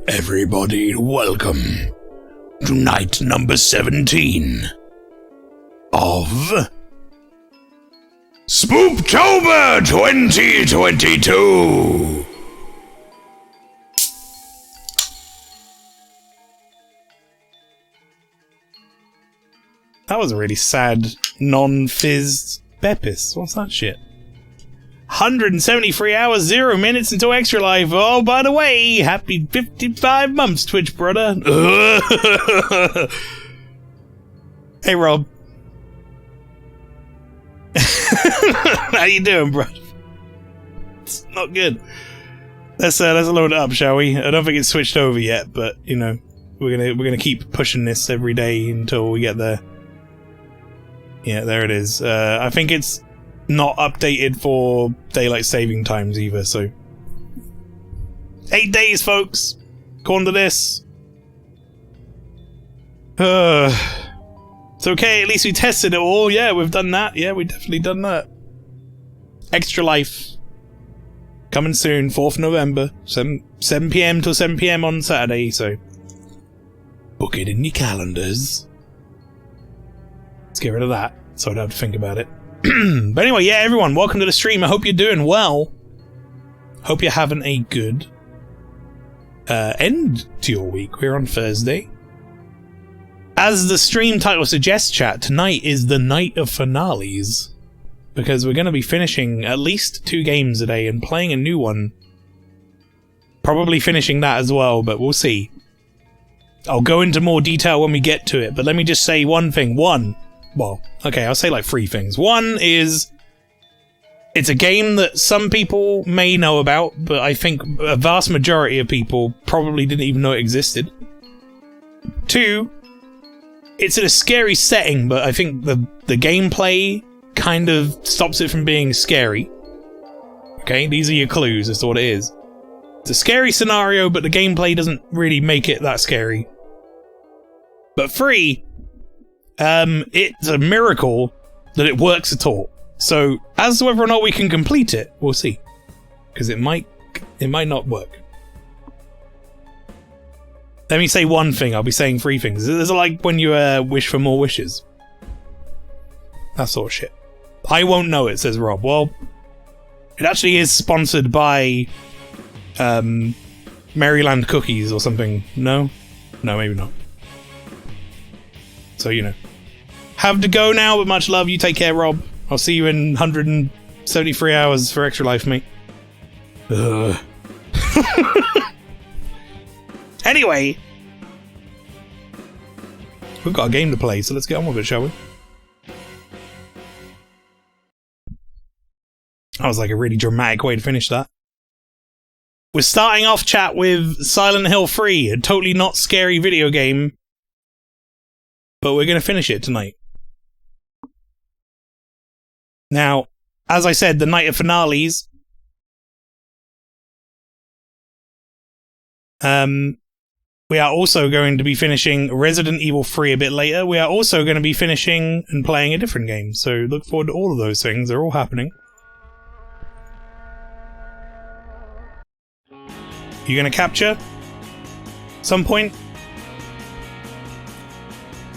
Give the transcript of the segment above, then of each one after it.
Everybody, welcome to night number 17 of Spooptober 2022. That was a really sad non-fizzed Beppis. What's that shit? 173 hours, 0 minutes until Extra Life. Oh, by the way, happy 55 months, Twitch brother. Hey, Rob. How you doing, bro? It's not good. Let's load it up, shall we? I don't think it's switched over yet, but you know, we're gonna keep pushing this every day until we get there. Yeah, there it is. I think it's not updated for daylight saving times either, so 8 days, folks, according to this. It's okay, at least we tested it all. Yeah, we've done that. Yeah, we've definitely done that. Extra Life coming soon, 4th November, 7 PM till 7 PM on Saturday, so book it in your calendars. Let's get rid of that so I don't have to think about it. But anyway, yeah, everyone, welcome to the stream. I hope you're doing well. Hope you're having a good end to your week. We're on Thursday. As the stream title suggests, chat, tonight is the night of finales. Because we're going to be finishing at least 2 games a day and playing a new one. Probably finishing that as well, but we'll see. I'll go into more detail when we get to it, but let me just say one thing. Well, okay, I'll say like 3 things. One is, it's a game that some people may know about, but I think a vast majority of people probably didn't even know it existed. 2, it's in a scary setting, but I think the gameplay kind of stops it from being scary. Okay, these are your clues as to what it is. It's a scary scenario, but the gameplay doesn't really make it that scary. But 3, it's a miracle that it works at all. So, as to whether or not we can complete it, we'll see. Because it might not work. Let me say one thing, I'll be saying 3 things. It's like when you wish for more wishes. That sort of shit. I won't know it, says Rob. Well, it actually is sponsored by Maryland Cookies or something. No? No, maybe not. So, you know. Have to go now, but much love. You take care, Rob. I'll see you in 173 hours for Extra Life, mate. Anyway. We've got a game to play, so let's get on with it, shall we? That was like a really dramatic way to finish that. We're starting off, chat, with Silent Hill 3, a totally not scary video game. But we're going to finish it tonight. Now, as I said, the night of finales. We are also going to be finishing Resident Evil 3 a bit later. We are also going to be finishing and playing a different game. So look forward to all of those things. They're all happening. You going to capture? Some point?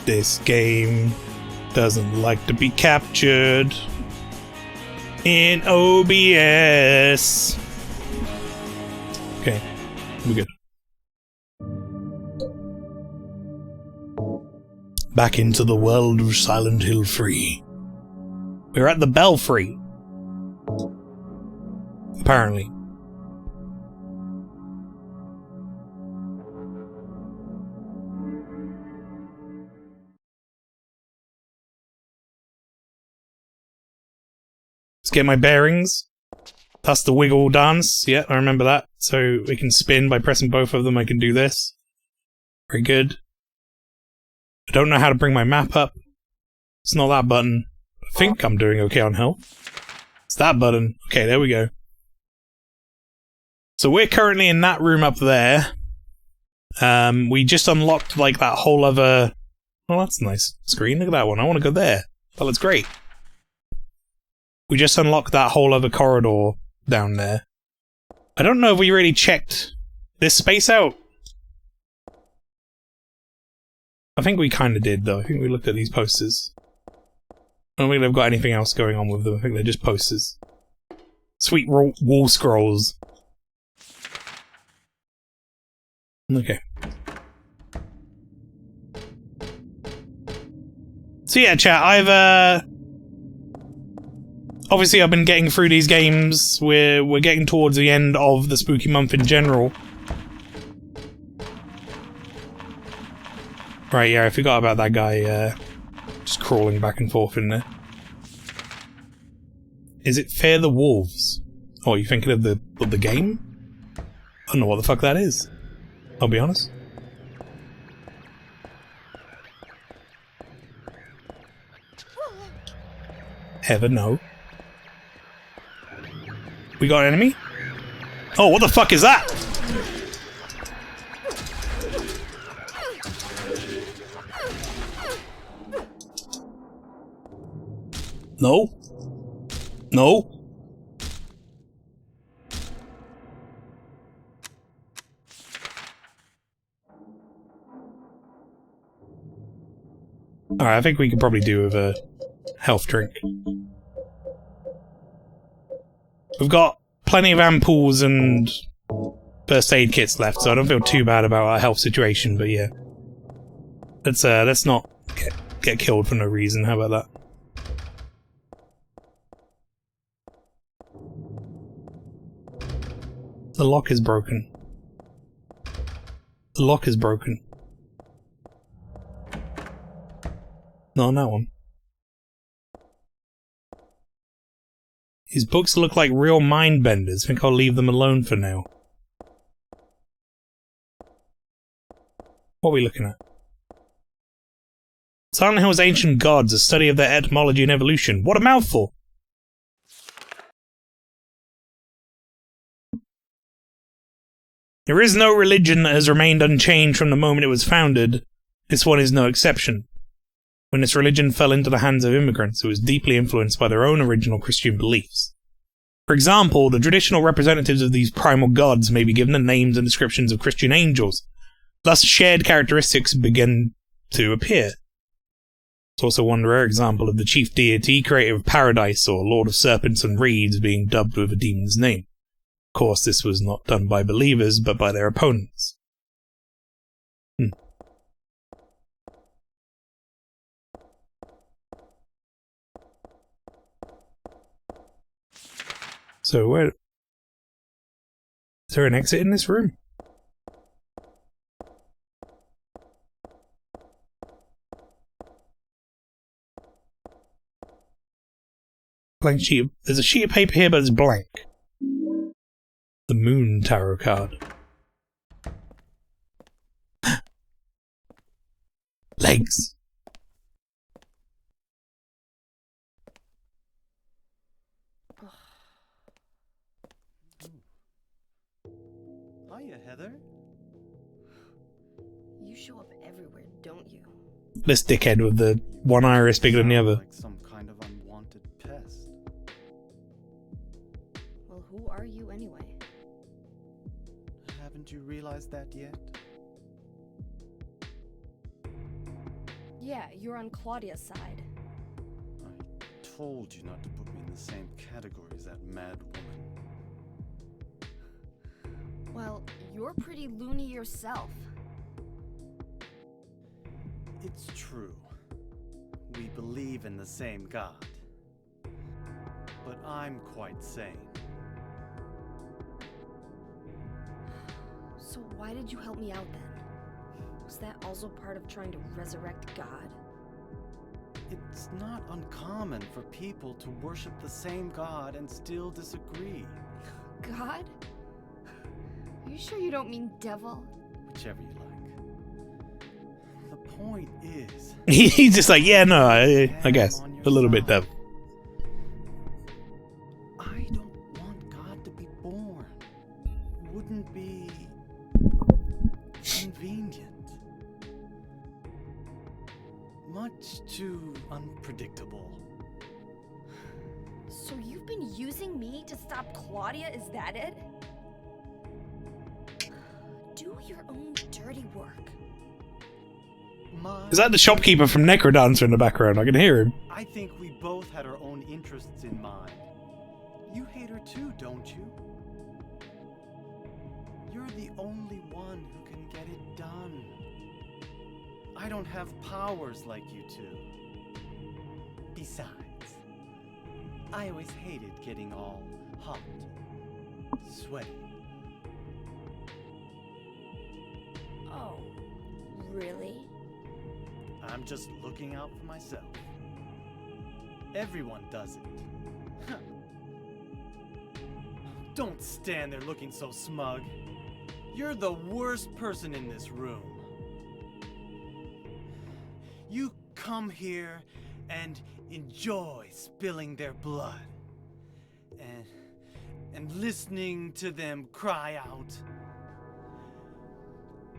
This game doesn't like to be captured in OBS. Okay, we're good. Back into the world of Silent Hill 3. We're at the Belfry. Apparently. Let's get my bearings. That's the wiggle dance. Yeah, I remember that. So we can spin by pressing both of them. I can do this. Very good. I don't know how to bring my map up. It's not that button. I think I'm doing okay on health. It's that button. Okay, there we go. So we're currently in that room up there. We just unlocked like that whole other... Oh, that's a nice screen. Look at that one. I want to go there. That looks great. We just unlocked that whole other corridor down there. I don't know if we really checked this space out. I think we kind of did, though. I think we looked at these posters. I don't think they've got anything else going on with them. I think they're just posters. Sweet wall scrolls. Okay. So yeah, chat, obviously I've been getting through these games. We're getting towards the end of the spooky month in general. Right, yeah, I forgot about that guy, just crawling back and forth in there. Is it Fear the Wolves? Oh, are you thinking of the game? I don't know what the fuck that is. I'll be honest. Ever no. We got an enemy? Oh, what the fuck is that? No. No. Alright, I think we could probably do with a health drink. We've got plenty of ampoules and first aid kits left, so I don't feel too bad about our health situation, but yeah. Let's not get killed for no reason, how about that? The lock is broken. The lock is broken. Not on that one. His books look like real mind benders. Think I'll leave them alone for now. What are we looking at? Silent Hill's Ancient Gods, a study of their etymology and evolution. What a mouthful! There is no religion that has remained unchanged from the moment it was founded. This one is no exception. When this religion fell into the hands of immigrants, it was deeply influenced by their own original Christian beliefs. For example, the traditional representatives of these primal gods may be given the names and descriptions of Christian angels. Thus, shared characteristics begin to appear. It's also one rare example of the chief deity, creator of paradise, or lord of serpents and reeds, being dubbed with a demon's name. Of course, this was not done by believers, but by their opponents. So where... Is there an exit in this room? Blank sheet of... There's a sheet of paper here, but it's blank. The Moon Tarot card. Legs. Hiya, Heather. You show up everywhere, don't you? This dickhead with the one iris bigger than the other. Like some kind of unwanted pest. Well, who are you anyway? Haven't you realized that yet? Yeah, you're on Claudia's side. I told you not to put me in the same category as that mad woman. Well, you're pretty loony yourself. It's true. We believe in the same God. But I'm quite sane. So why did you help me out then? Was that also part of trying to resurrect God? It's not uncommon for people to worship the same God and still disagree. God? Are you sure you don't mean devil? Whichever you like. The point is... He's just like, yeah, no, I guess. A little bit devil. I don't want God to be born. Wouldn't be... convenient. Much too unpredictable. So you've been using me to stop Claudia, is that it? Do your own dirty work. Is that the shopkeeper from Necrodancer in the background? I can hear him. I think we both had our own interests in mind. You hate her too, don't you? You're the only one who can get it done. I don't have powers like you two. Besides, I always hated getting all hot, sweaty. Oh, really? I'm just looking out for myself. Everyone does it. Don't stand there looking so smug. You're the worst person in this room. You come here and enjoy spilling their blood. And listening to them cry out.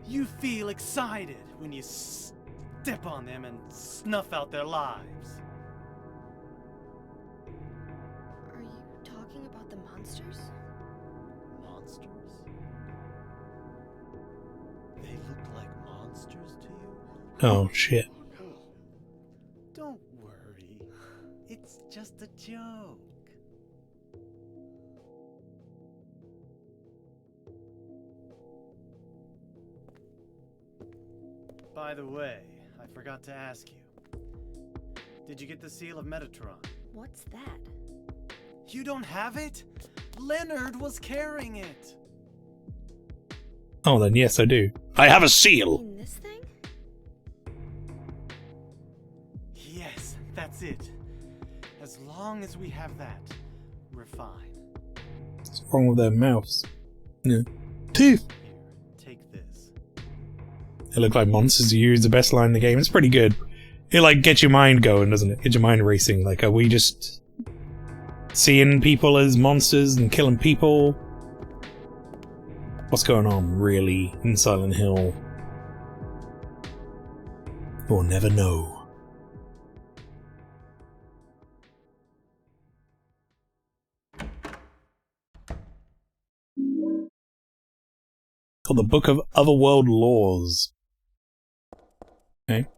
You feel excited when you step on them and snuff out their lives. Are you talking about the monsters? Monsters? They look like monsters to you? Oh, shit. Don't worry. It's just a joke. By the way, I forgot to ask you. Did you get the seal of Metatron? What's that? You don't have it? Leonard was carrying it. Oh, then yes, I do. I have a You seal! mean this thing? Yes, that's it. As long as we have that, we're fine. What's wrong with their mouths? Yeah. Teeth! Here, take this. They look like monsters to you is the best line in the game. It's pretty good. It, like, gets your mind going, doesn't it? Gets your mind racing. Like, are we just seeing people as monsters and killing people? What's going on, really, in Silent Hill? We'll never know. Called the Book of Otherworld Laws. Okay.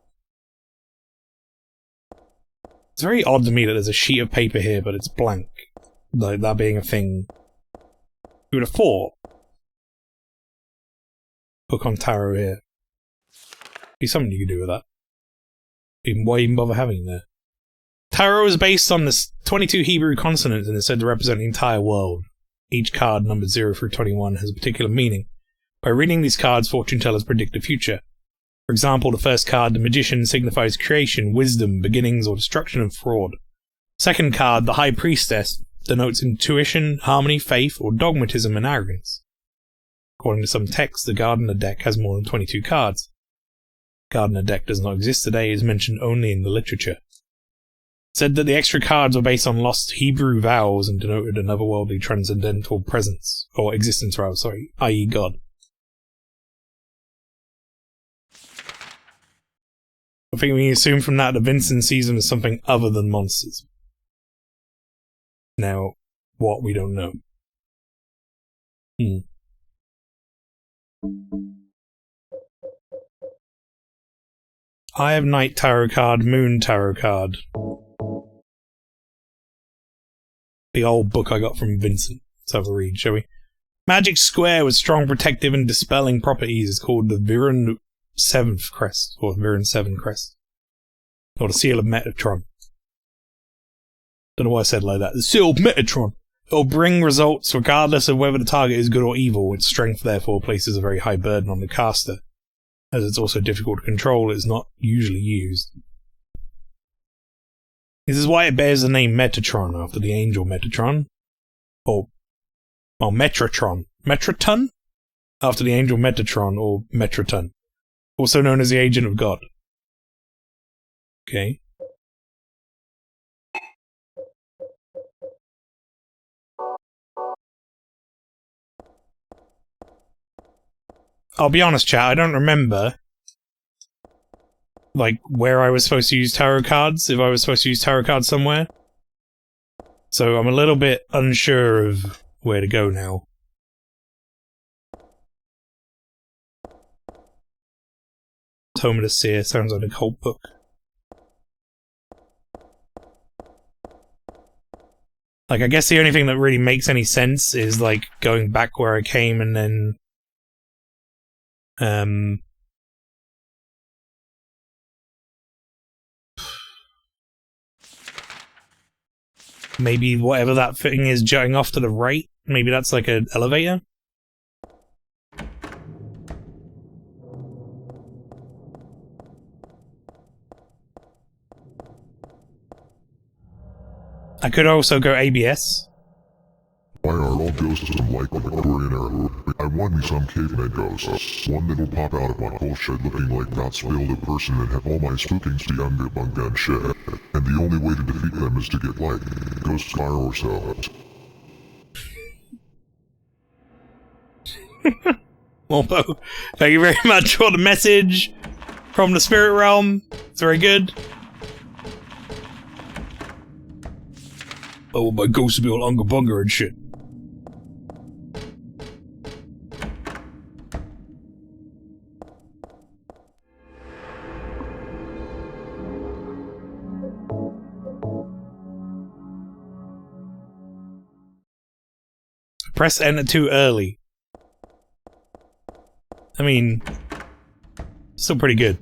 It's very odd to me that there's a sheet of paper here, but it's blank. Like, that being a thing. Who would have thought? Book on tarot here. Be something you could do with that. Why even bother having it there? Tarot is based on the 22 Hebrew consonants and is said to represent the entire world. Each card, numbered 0 through 21, has a particular meaning. By reading these cards, fortune tellers predict the future. For example, the first card, the Magician, signifies creation, wisdom, beginnings, or destruction and fraud. Second card, the High Priestess, denotes intuition, harmony, faith, or dogmatism and arrogance. According to some texts, the Gardener deck has more than 22 cards. Gardener deck does not exist today, is mentioned only in the literature. Said that the extra cards were based on lost Hebrew vowels and denoted an otherworldly transcendental presence, or existence rather, sorry, i.e. God. I think we can assume from that Vincent sees them as something other than monsters. Now, what we don't know. Eye of Night tarot card, Moon tarot card. The old book I got from Vincent. Let's have a read, shall we? Magic square with strong protective and dispelling properties is called the Viren 7th crest, or Viren 7 crest. Or the Seal of Metatron. Don't know why I said it like that. The Seal of Metatron! It'll bring results regardless of whether the target is good or evil. Its strength therefore places a very high burden on the caster. As it's also difficult to control, it is not usually used. This is why it bears the name Metatron, after the angel Metatron. Or Metratron. Metraton? After the angel Metatron, or Metraton. Also known as the Agent of God. Okay. I'll be honest, chat, I don't remember, like, where I was supposed to use tarot cards, if I was supposed to use tarot cards somewhere. So I'm a little bit unsure of where to go now. Tome of the Seer sounds like a cult book. Like, I guess the only thing that really makes any sense is, like, going back where I came and then... maybe whatever that thing is jutting off to the right. Maybe that's like an elevator? I could also go ABS. Why are all ghosts like laboratory? I want me some caveman ghosts. One that'll pop out of my whole shed looking like not spoiled a person and have all my spookings be younger bunk and shit. And the only way to defeat them is to get like ghost fire or so. Morpo, thank you very much for the message from the spirit realm. It's very good. Oh, my ghosts will be all unga bunga and shit. Press enter too early. I mean, still pretty good.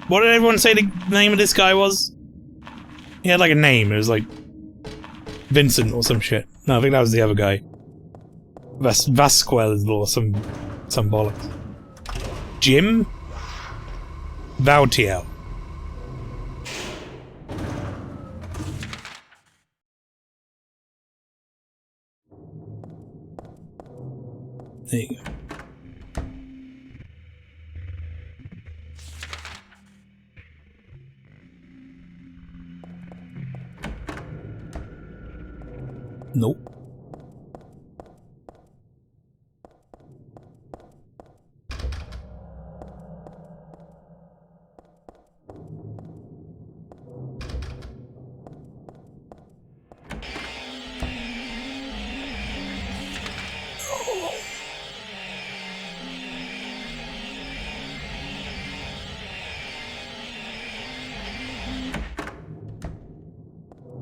What did everyone say the name of this guy was? He had like a name. It was like Vincent or some shit. No, I think that was the other guy. Vasquez or some bollocks. Jim Vautiel. There you go. Nope.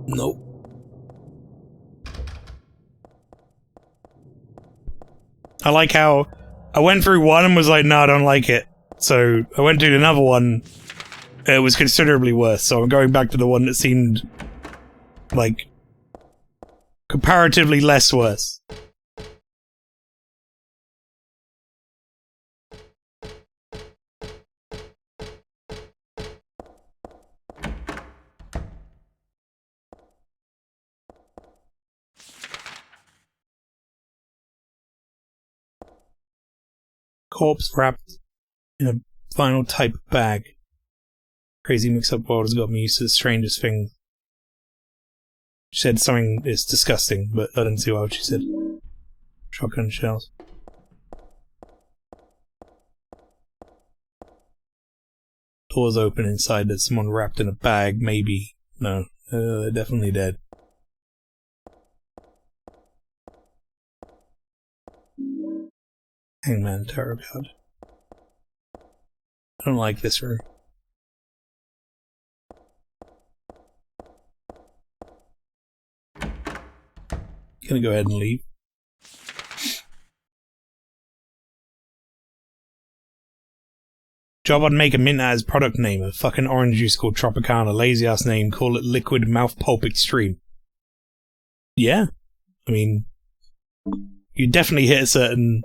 Nope. I like how I went through one and was like, no, I don't like it. So I went to another one. It was considerably worse. So I'm going back to the one that seemed like comparatively less worse. Corpse wrapped in a vinyl type bag. Crazy mix-up world has got me used to the strangest thing. She said something is disgusting, but I didn't see what she said. Shotgun shells. Doors open inside. There's someone wrapped in a bag. Maybe. No. They're definitely dead. Hangman Tarot card. I don't like this room. Gonna go ahead and leave. Job I'd make a mint as product name. A fucking orange juice called Tropicana. Lazy ass name. Call it Liquid Mouth Pulp Extreme. Yeah. I mean, you definitely hit a certain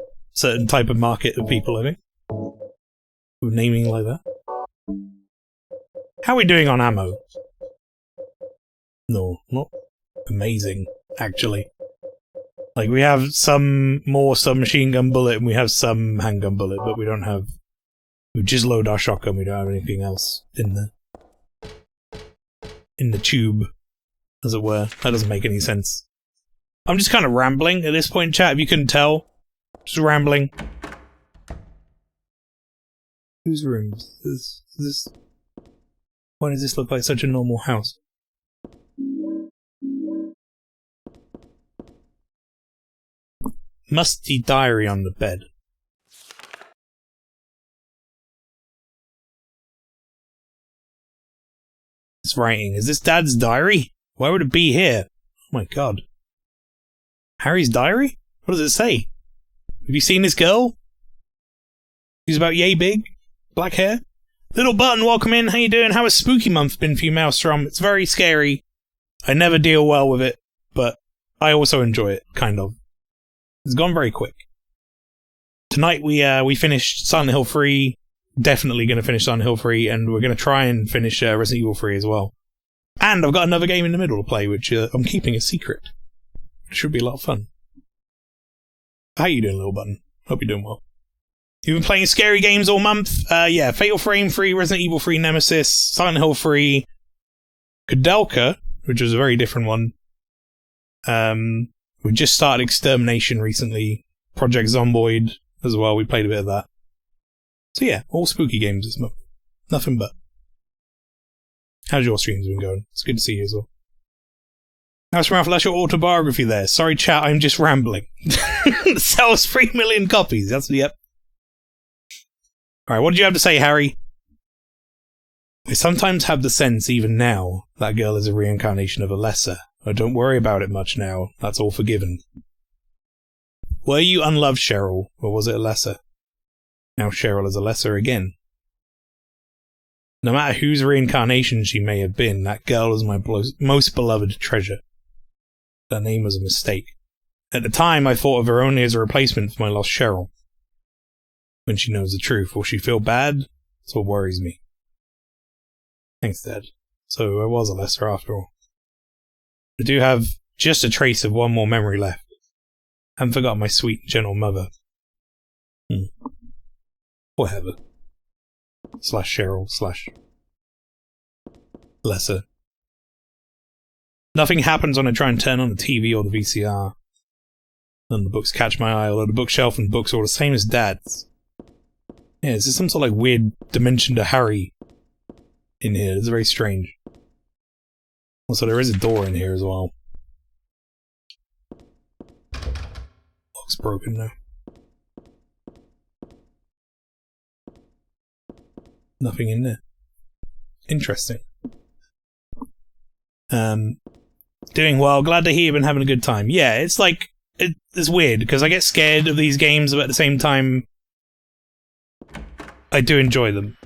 type of market of people, I think. With naming like that. How are we doing on ammo? No, not amazing, actually. Like, we have some more submachine gun bullet and we have some handgun bullet, but we don't have... We just load our shotgun, we don't have anything else in the tube, as it were. That doesn't make any sense. I'm just kind of rambling at this point, chat, if you couldn't tell. Just rambling. Whose room is this? Why does this look like such a normal house? Musty diary on the bed. It's writing. Is this Dad's diary? Why would it be here? Oh my god. Harry's diary? What does it say? Have you seen this girl? She's about yay big. Black hair. Little Button, welcome in. How you doing? How has Spooky Month been for you, Maelstrom? It's very scary. I never deal well with it, but I also enjoy it, kind of. It's gone very quick. Tonight we finished Silent Hill 3. Definitely going to finish Silent Hill 3, and we're going to try and finish Resident Evil 3 as well. And I've got another game in the middle to play, which I'm keeping a secret. It should be a lot of fun. How you doing, Little Button? Hope you're doing well. You've been playing scary games all month? Yeah, Fatal Frame 3, Resident Evil 3 Nemesis, Silent Hill 3, Kudelka, which was a very different one. We just started Extermination recently, Project Zomboid as well, we played a bit of that. So yeah, all spooky games this month. Nothing but. How's your streams been going? It's good to see you as well. MaelstromALPHA, that's your autobiography there. Sorry chat, I'm just rambling. Sells 3 million copies, that's yep. Alright, what did you have to say, Harry? I sometimes have the sense, even now, that girl is a reincarnation of a lesser. Oh, don't worry about it much now. That's all forgiven. Were you unloved, Cheryl, or was it a lesser? Now Cheryl is a lesser again. No matter whose reincarnation she may have been, that girl is my most beloved treasure. That name was a mistake. At the time, I thought of her only as a replacement for my lost Cheryl. When she knows the truth, will she feel bad? That's what worries me. Thanks, Dad. So I was a lesser after all. I do have just a trace of one more memory left. I haven't forgotten my sweet, gentle mother. Or Heather. / Cheryl / lesser. Nothing happens when I try and turn on the TV or the VCR. None of the books catch my eye, although the bookshelf and books are all the same as Dad's. Yeah, is there some sort of like weird dimension to Harry in here? It's very strange. Also, there is a door in here as well. Lock's broken now. Nothing in there. Interesting. Doing well. Glad to hear you've been having a good time. Yeah, it's like... It's weird, because I get scared of these games, but at the same time... I do enjoy them.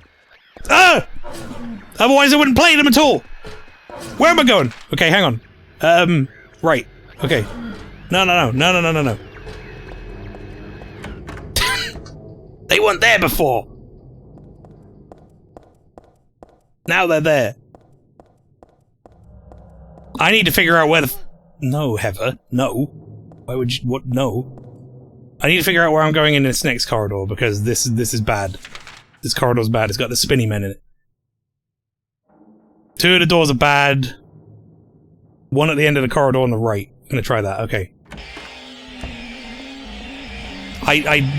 Ah! Otherwise I wouldn't play them at all! Where am I going? Okay, hang on. Right. Okay. No. They weren't there before! Now they're there. I need to figure out where the no, Heather. No. Why would you... What? No. I need to figure out where I'm going in this next corridor, because this is bad. This corridor's bad. It's got the spinny men in it. 2 of the doors are bad. 1 at the end of the corridor on the right. I'm gonna try that. Okay.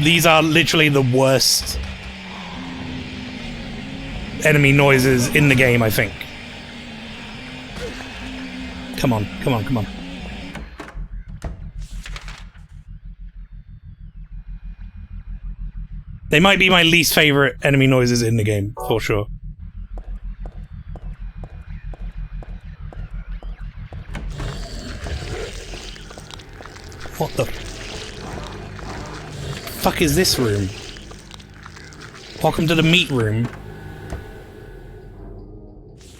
These are literally the worst enemy noises in the game, I think. Come on. They might be my least favorite enemy noises in the game, for sure. What the fuck is this room? Welcome to the meat room.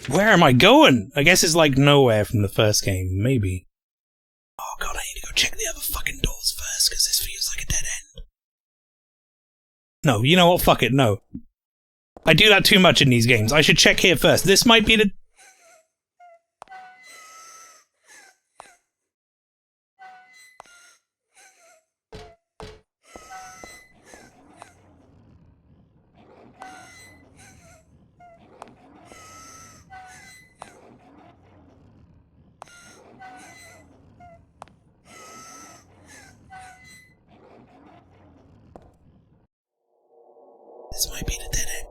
Where am I going? I guess it's like nowhere from the first game, maybe. Oh god, I need to go check the other fucking doors first, because this feels like a dead end. No, you know what? Fuck it, no. I do that too much in these games. I should check here first. This might be the... This might be the dead end.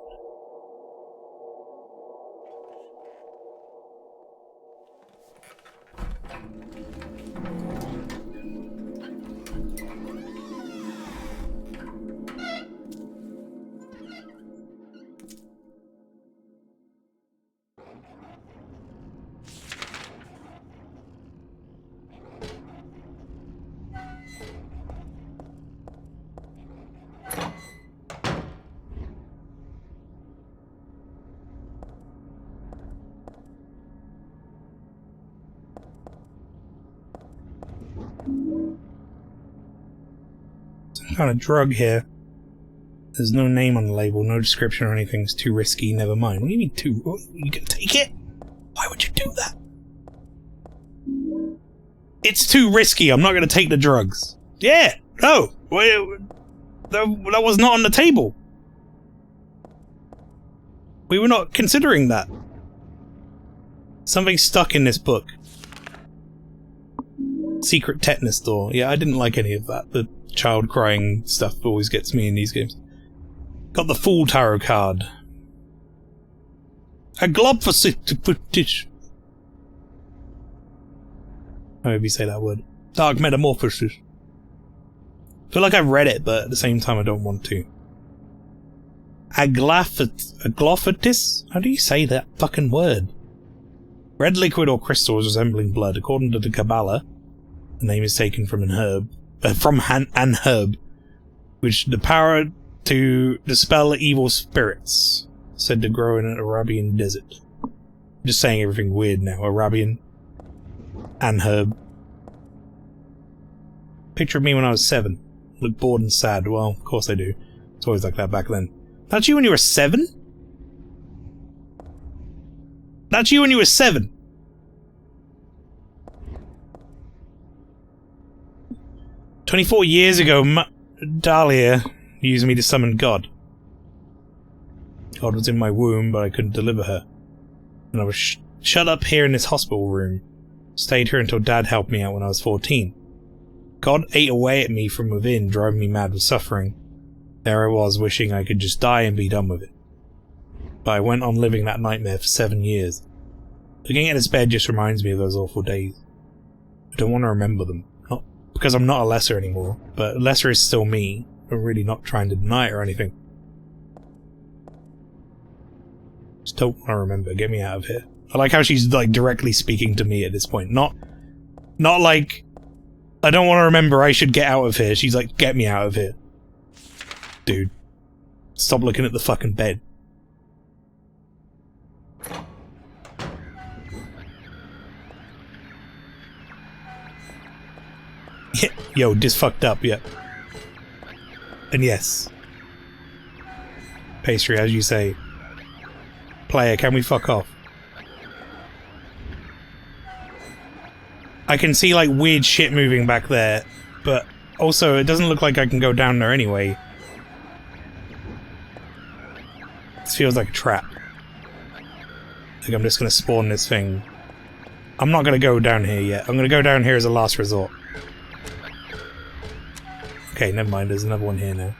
kind of drug here. There's no name on the label, no description or anything. It's too risky, never mind. What do you mean too... You can take it? Why would you do that? It's too risky, I'm not going to take the drugs. Yeah, no. That was not on the table. We were not considering that. Something stuck in this book. Secret tetanus door. Yeah, I didn't like any of that. The child crying stuff always gets me in these games. Got the Fool Tarot card. A glob for footage. How maybe say that word. Dark Metamorphosis. I feel like I've read it, but at the same time I don't want to. Aglophatis? How do you say that fucking word? Red liquid or crystals resembling blood. According to the Kabbalah, the name is taken from an herb, which the power to dispel evil spirits, said to grow in an Arabian desert. I'm just saying everything weird now. Arabian and herb. Picture of me when I was 7. Look bored and sad. Well, of course I do. It's always like that back then. That's you when you were 7? That's you when you were 7? "24 years ago, Dahlia used me to summon God. God was in my womb, but I couldn't deliver her. And I was shut up here in this hospital room. Stayed here until Dad helped me out when I was 14. God ate away at me from within, driving me mad with suffering. There I was, wishing I could just die and be done with it. But I went on living that nightmare for 7 years. Looking at his bed just reminds me of those awful days. I don't want to remember them. Not because I'm not a lesser anymore, but lesser is still me. I'm really not trying to deny it or anything. Just don't want to remember. Get me out of here." I like how she's like directly speaking to me at this point. Not like, I don't want to remember, I should get out of here. She's like, get me out of here. Dude. Stop looking at the fucking bed. Yo, this fucked up, yeah. And yes. Pastry, as you say. Player, can we fuck off? I can see, like, weird shit moving back there, but also, it doesn't look like I can go down there anyway. This feels like a trap. I think I'm just gonna spawn this thing. I'm not gonna go down here yet. I'm gonna go down here as a last resort. Okay, never mind, there's another one here now.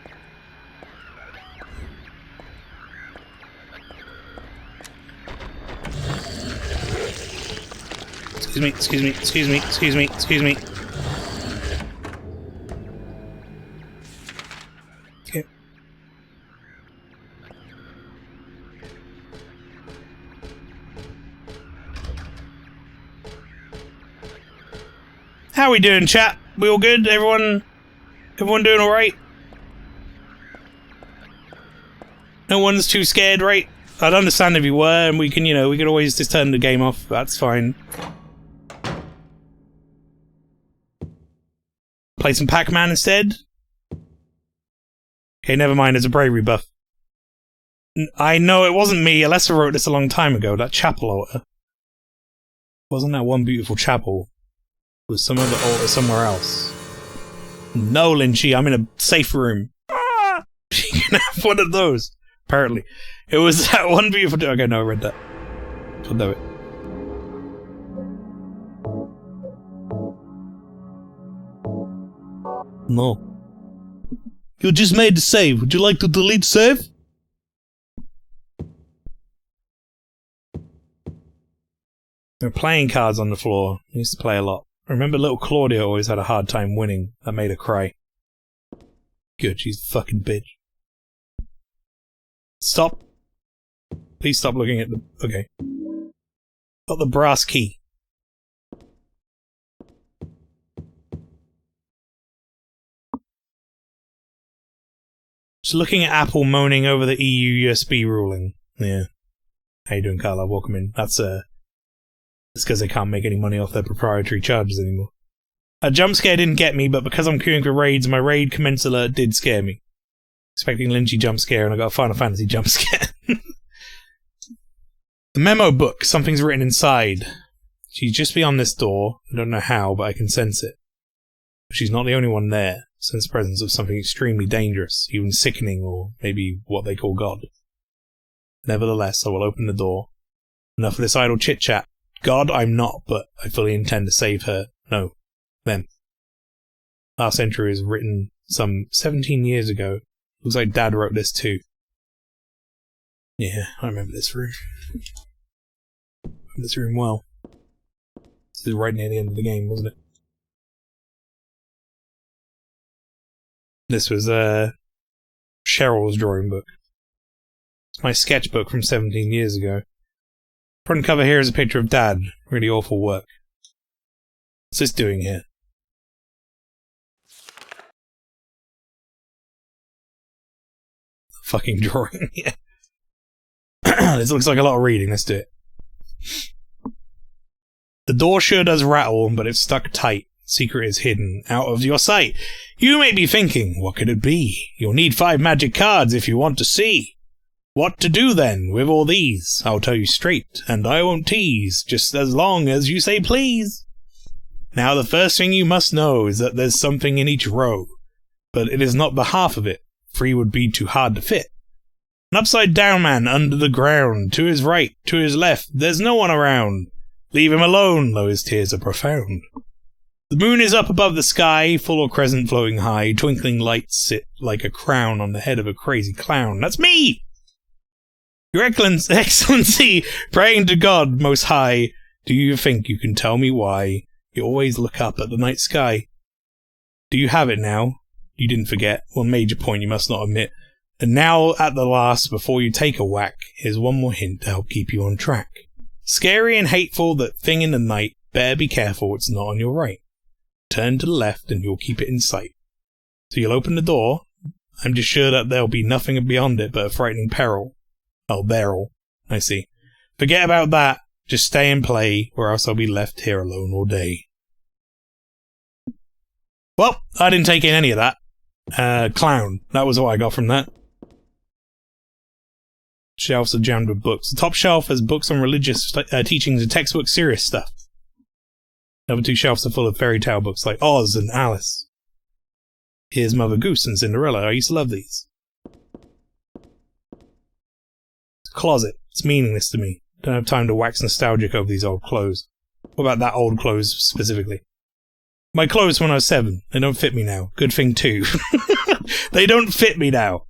Excuse me, excuse me, excuse me, excuse me, excuse me. Okay. How we doing, chat? We all good? Everyone doing alright? No one's too scared, right? I'd understand if you were, and we can, you know, we could always just turn the game off. That's fine. Play some Pac-Man instead? Okay, never mind, it's a bravery buff. I know it wasn't me, Alessa wrote this a long time ago, that chapel altar. Wasn't that one beautiful chapel? It was some other altar somewhere else. No, Lynchy, I'm in a safe room. Ah! You can have one of those, apparently. It was that one beautiful... Okay, no, I read that. I'll do it. No. You just made the save. Would you like to delete save? There are playing cards on the floor. I used to play a lot. I remember little Claudia always had a hard time winning. That made her cry. Good, she's a fucking bitch. Stop. Please stop looking at the... Okay. Got the brass key. Just looking at Apple moaning over the EU USB ruling. Yeah. How you doing, Carla? Welcome in. That's it's because they can't make any money off their proprietary charges anymore. A jump scare didn't get me, but because I'm queuing for raids, my raid commence alert did scare me. Expecting Lynchy jump scare, and I got a Final Fantasy jump scare. The memo book. Something's written inside. She's just beyond this door. I don't know how, but I can sense it. But she's not the only one there. Sense the presence of something extremely dangerous, even sickening, or maybe what they call God. Nevertheless, I will open the door. Enough of this idle chit-chat. God, I'm not, but I fully intend to save her. No. Them. Last entry is written some 17 years ago. Looks like Dad wrote this too. Yeah, I remember this room. This room well. This is right near the end of the game, wasn't it? This was Cheryl's drawing book. It's my sketchbook from 17 years ago. Front cover here is a picture of Dad. Really awful work. What's this doing here? Fucking drawing, yeah. This looks like a lot of reading, let's do it. The door sure does rattle, but it's stuck tight. Secret is hidden, out of your sight. You may be thinking, what could it be? You'll need 5 magic cards if you want to see. What to do then, with all these? I'll tell you straight, and I won't tease, just as long as you say please. Now the first thing you must know is that there's something in each row, but it is not the half of it. 3 would be too hard to fit. An upside-down man under the ground, to his right, to his left, there's no one around. Leave him alone, though his tears are profound. The moon is up above the sky, full of crescent flowing high, twinkling lights sit like a crown on the head of a crazy clown. That's me! Your Excellency, praying to God most high, do you think you can tell me why you always look up at the night sky? Do you have it now? You didn't forget. One major point you must not omit. And now, at the last, before you take a whack, here's one more hint to help keep you on track. Scary and hateful, that thing in the night, better be careful it's not on your right. Turn to the left and you'll keep it in sight. So you'll open the door. I'm just sure that there'll be nothing beyond it but a frightening peril. Oh, barrel. I see. Forget about that. Just stay and play, or else I'll be left here alone all day. Well, I didn't take in any of that. Clown. That was what I got from that. Shelves are jammed with books. The top shelf has books on religious teachings and textbook serious stuff. The other 2 shelves are full of fairy tale books like Oz and Alice. Here's Mother Goose and Cinderella. I used to love these. Closet. It's meaningless to me. Don't have time to wax nostalgic over these old clothes. What about that old clothes specifically? My clothes when I was 7. They don't fit me now. Good thing too. They don't fit me now.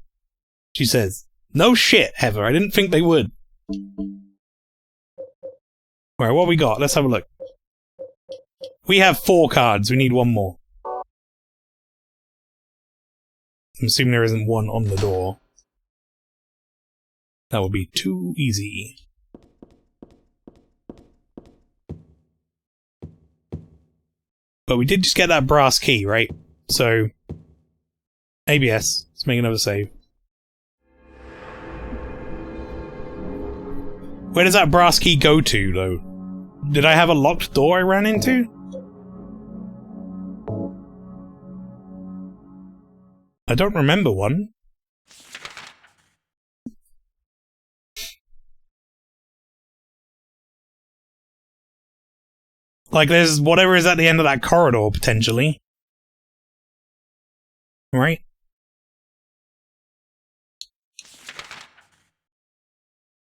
She says. No shit, Heather. I didn't think they would. Alright, what we got? Let's have a look. We have 4 cards. We need 1 more. I'm assuming there isn't one on the door. That would be too easy. But we did just get that brass key, right? So, ABS. Let's make another save. Where does that brass key go to, though? Did I have a locked door I ran into? I don't remember one. Like, there's whatever is at the end of that corridor, potentially. Right?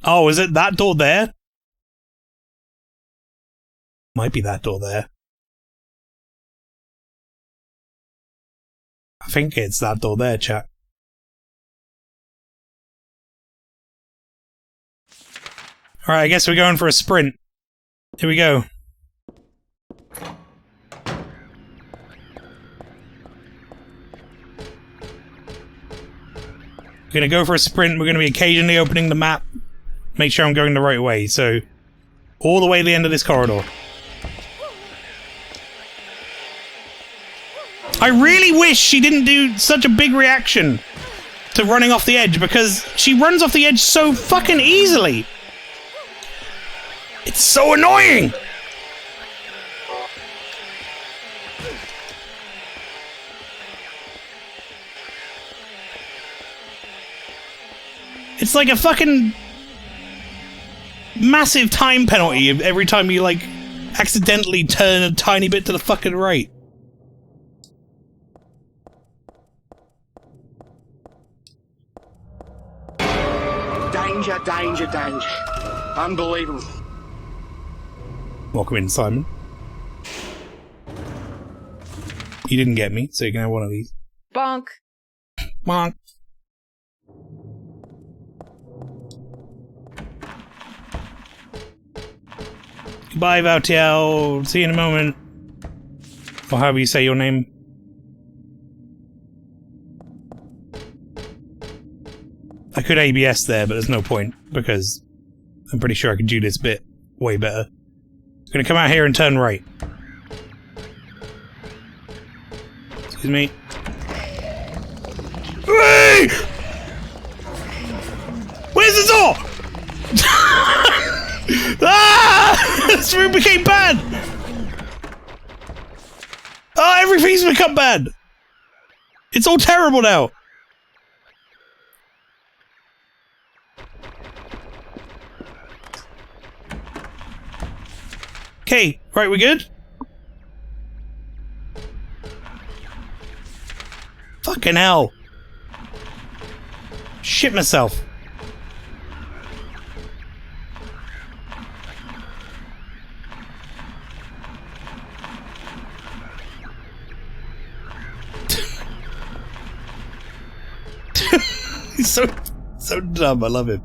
Oh, is it that door there? Might be that door there. I think it's that door there, chat. Alright, I guess we're going for a sprint. Here we go. We're gonna go for a sprint. We're gonna be occasionally opening the map. Make sure I'm going the right way. So, all the way to the end of this corridor. I really wish she didn't do such a big reaction to running off the edge, because she runs off the edge so fucking easily. It's so annoying! It's like a fucking massive time penalty every time you, like, accidentally turn a tiny bit to the fucking right. Danger, danger, danger. Unbelievable. Welcome in, Simon. You didn't get me, so you can have one of these. Bonk. Bonk. Goodbye, Valtiel. See you in a moment. Or however you say your name. I could ABS there, but there's no point, because I'm pretty sure I could do this bit way better. I'm gonna come out here and turn right. Excuse me. Hey! Where's the door? Ah! This room became bad! Oh, everything's become bad! It's all terrible now! Okay, right, we good? Fucking hell. Shit myself. He's so dumb, I love him.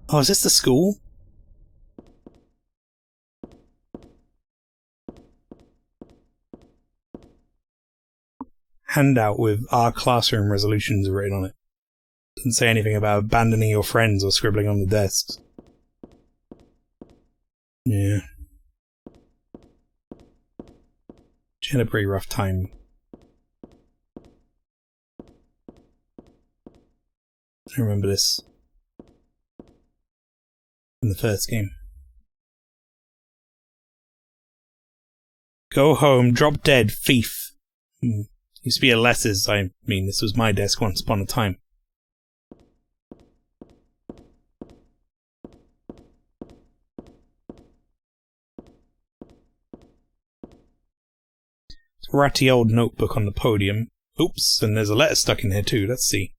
Oh, is this the school? Handout with our classroom resolutions written on it. Doesn't say anything about abandoning your friends or scribbling on the desks. Yeah. She had a pretty rough time. I remember this in the first game. Go home, drop dead, thief. Used to be a letters, I mean, this was my desk once upon a time. Ratty old notebook on the podium. Oops, and there's a letter stuck in here too, let's see.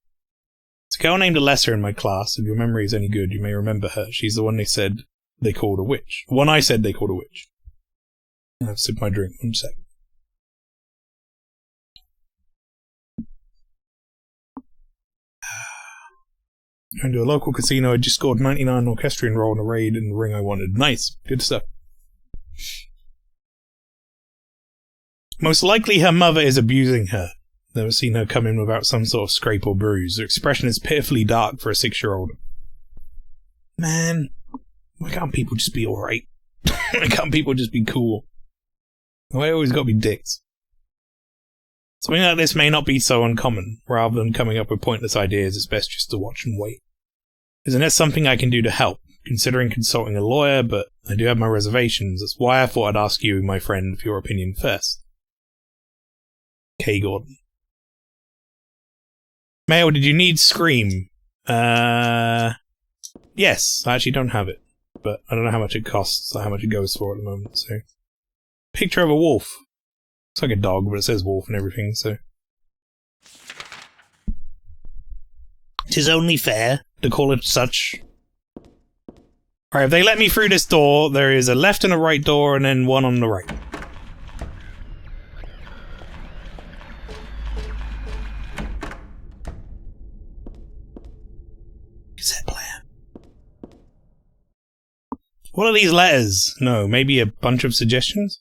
It's a girl named Alessa in my class. If your memory is any good, you may remember her. She's the one they said they called a witch. The one I said they called a witch. I'll have to sip my drink, 1 sec. Going to a local casino, I just scored 99 orchestrion roll in a raid in the ring I wanted. Nice, good stuff. Most likely her mother is abusing her. Never seen her come in without some sort of scrape or bruise. Her expression is pitifully dark for a 6-year-old. Man, why can't people just be alright? Why can't people just be cool? Why always gotta be dicks? Something like this may not be so uncommon. Rather than coming up with pointless ideas, it's best just to watch and wait. Isn't there something I can do to help? Considering consulting a lawyer, but I do have my reservations. That's why I thought I'd ask you, my friend, for your opinion first. K. Gordon. Mail, did you need Scream? Yes, I actually don't have it. But I don't know how much it costs or how much it goes for at the moment, so... Picture of a wolf. It's like a dog, but it says wolf and everything, so... 'Tis only fair to call it such. Alright, if they let me through this door, there is a left and a right door, and then one on the right. Cassette player. What are these letters? No, maybe a bunch of suggestions?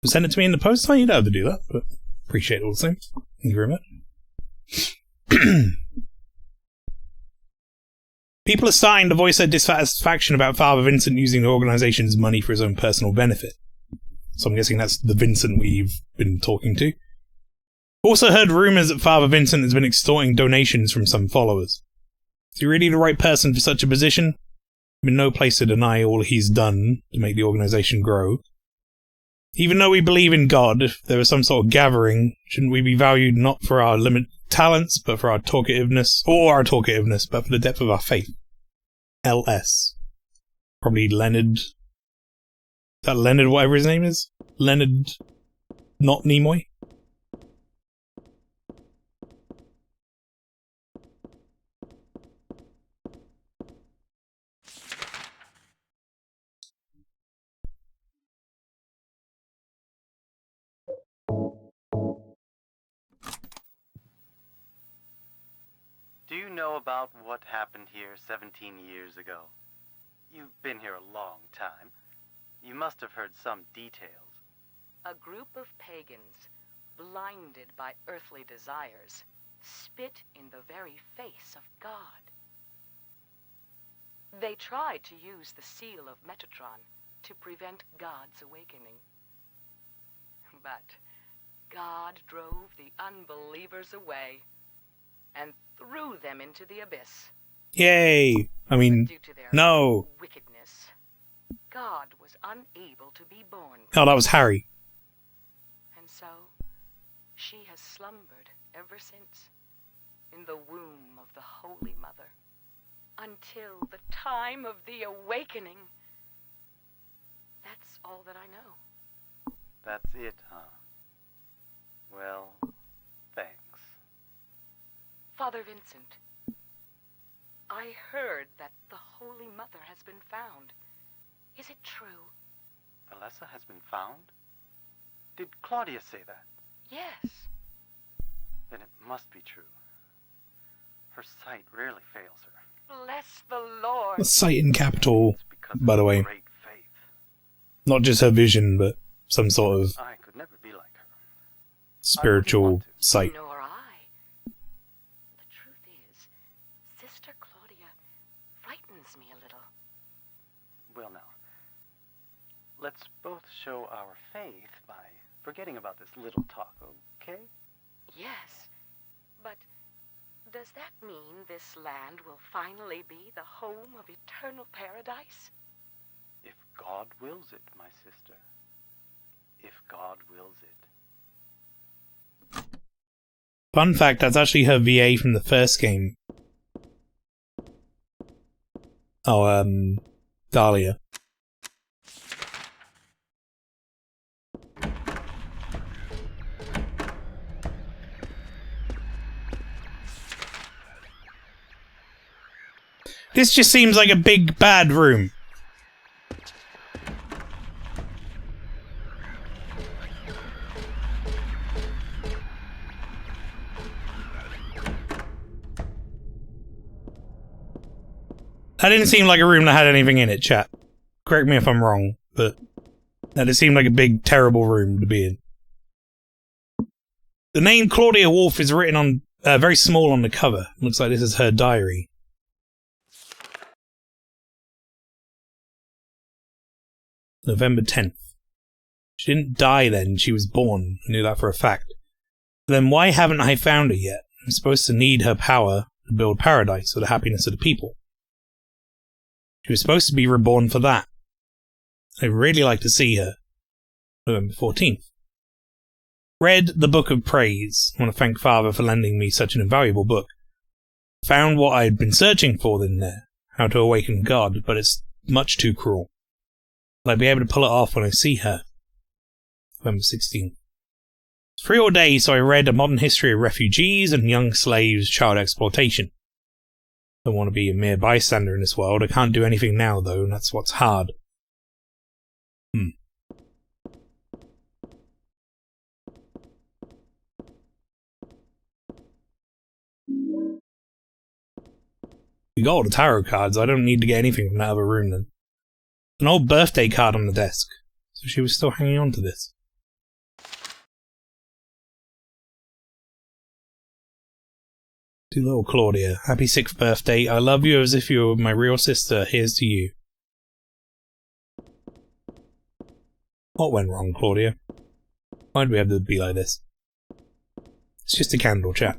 Send it to me in the post? Oh, you don't have to do that, but appreciate it all the same. Thank you very much. People are starting to voice their dissatisfaction about Father Vincent using the organisation's money for his own personal benefit. So I'm guessing that's the Vincent we've been talking to. Also heard rumours that Father Vincent has been extorting donations from some followers. Is he really the right person for such a position? I'm in no place to deny all he's done to make the organisation grow. Even though we believe in God, if there was some sort of gathering, shouldn't we be valued not for our talents, but for our talkativeness, or our talkativeness, but for the depth of our faith. LS. Probably Leonard. Is that Leonard, whatever his name is? Leonard, not Nimoy? Do you know about what happened here 17 years ago? You've been here a long time. You must have heard some details. A group of pagans, blinded by earthly desires, spit in the very face of God. They tried to use the seal of Metatron to prevent God's awakening. But God drove the unbelievers away and threw them into the abyss. Yay! I mean, Due to their no. wickedness, God was unable to be born. Oh, that was Harry. And so, she has slumbered ever since, in the womb of the Holy Mother, until the time of the awakening. That's all that I know. That's it, huh? Well, thanks. Father Vincent, I heard that the Holy Mother has been found. Is it true? Alessa has been found? Did Claudia say that? Yes. Then it must be true. Her sight rarely fails her. Bless the Lord. The sight in capital, It's because by of the her way. great faith. Not just her vision, but some sort of I could never be like her. spiritual sight. Nor I. The truth is, Sister Claudia frightens me a little. Well now, let's both show our faith by forgetting about this little talk, okay? Yes, but does that mean this land will finally be the home of eternal paradise? If God wills it, my sister. If God wills it. Fun fact, that's actually her VA from the first game. Oh, Dahlia. This just seems like a big bad room. That didn't seem like a room that had anything in it, chat. Correct me if I'm wrong, but that just seemed like a big, terrible room to be in. The name Claudia Wolf is written on very small on the cover. Looks like this is her diary. November 10th. She didn't die then, she was born. I knew that for a fact. Then why haven't I found her yet? I'm supposed to need her power to build paradise for the happiness of the people. She was supposed to be reborn for that. I'd really like to see her. November 14th. Read the Book of Praise. I want to thank Father for lending me such an invaluable book. Found what I had been searching for in there. How to awaken God, but it's much too cruel. Will I be able to pull it off when I see her? November 16th. It's free all day, so I read A Modern History of Refugees and Young Slaves, Child Exploitation. Don't want to be a mere bystander in this world. I can't do anything now, though, and that's what's hard. We got all the tarot cards. I don't need to get anything from that other room, then. An old birthday card on the desk. So she was still hanging on to this. To little Claudia, happy 6th birthday. I love you as if you were my real sister. Here's to you. What went wrong, Claudia? Why'd we have to be like this? It's just a candle, chat.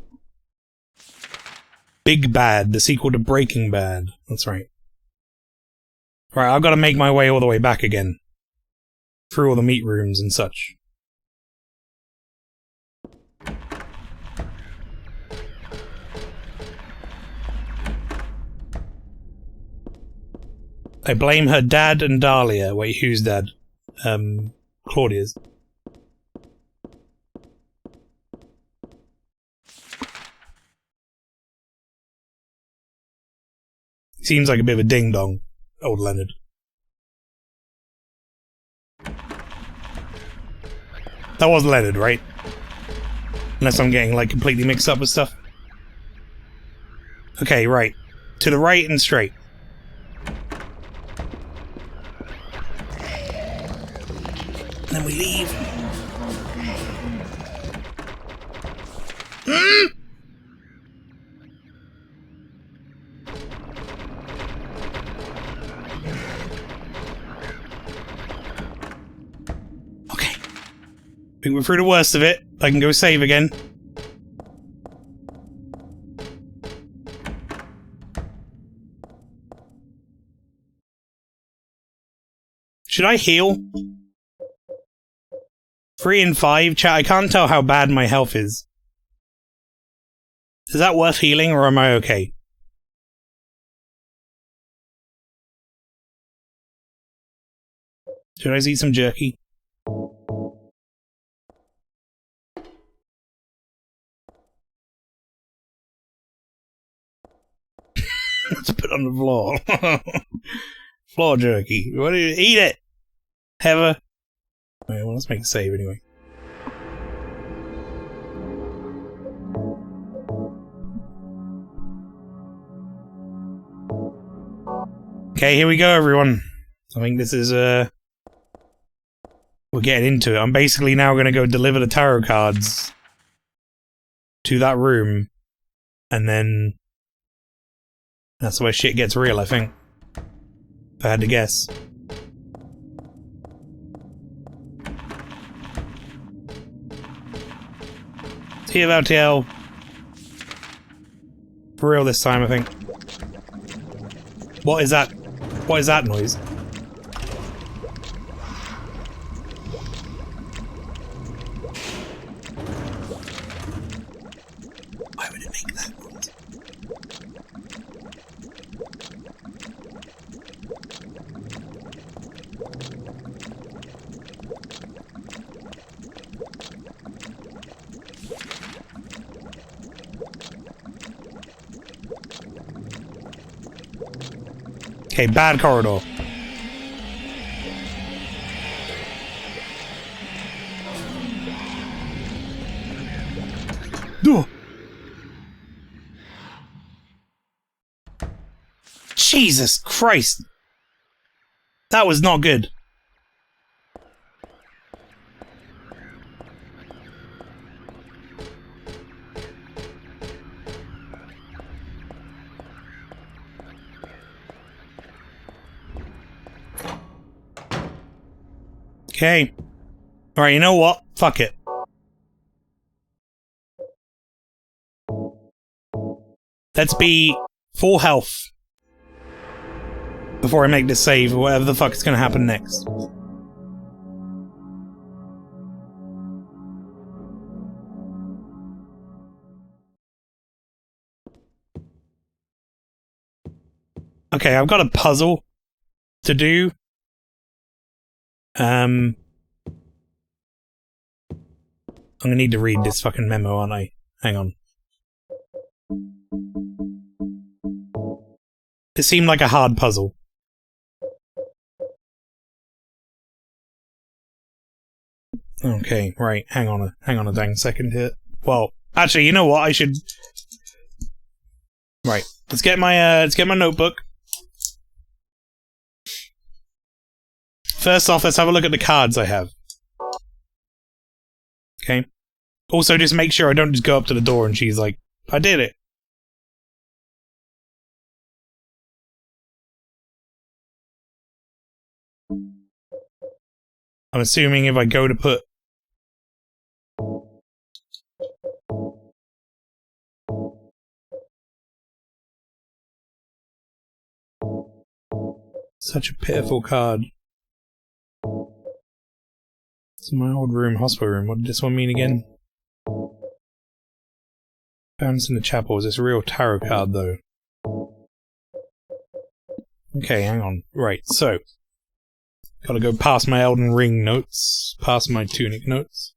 Big Bad, the sequel to Breaking Bad. That's right. Right, I've got to make my way all the way back again. Through all the meat rooms and such. I blame her dad and Dahlia. Wait, who's dad? Claudia's. Seems like a bit of a ding-dong, old Leonard. That was Leonard, right? Unless I'm getting, like, completely mixed up with stuff. Okay, right. To the right and straight. And then we leave. Okay. I think we're through the worst of it. I can go save again. Should I heal? 3 and 5? Chat, I can't tell how bad my health is. Is that worth healing, or am I okay? Should I eat some jerky? Let's put it on the floor. Floor jerky. What do you eat it? Heather. Wait, well, let's make a save anyway. Okay, here we go, everyone. I think this is, we're getting into it. I'm basically now going to go deliver the tarot cards to that room, and then that's where shit gets real, I think. If I had to guess. See about TL. For real this time, I think. What is that? What is that noise? Why would it make that noise? Okay, bad corridor. Ugh. Jesus Christ. That was not good. Okay. Alright, you know what? Fuck it. Let's be full health before I make this save or whatever the fuck is gonna happen next. Okay, I've got a puzzle to do. I'm gonna need to read this fucking memo, aren't I? Hang on. It seemed like a hard puzzle. Okay, right, hang on a dang second here. Well, actually, you know what? I should... Right, let's get my notebook. First off, let's have a look at the cards I have. Okay. Also, just make sure I don't just go up to the door and she's like, I did it. I'm assuming if I go to put... Such a pitiful card. It's my old room, hospital room. What did this one mean again? Found this in the chapel. Is this a real tarot card, though? Okay, hang on. Right, so. Gotta go past my Elden Ring notes, past my Tunic notes.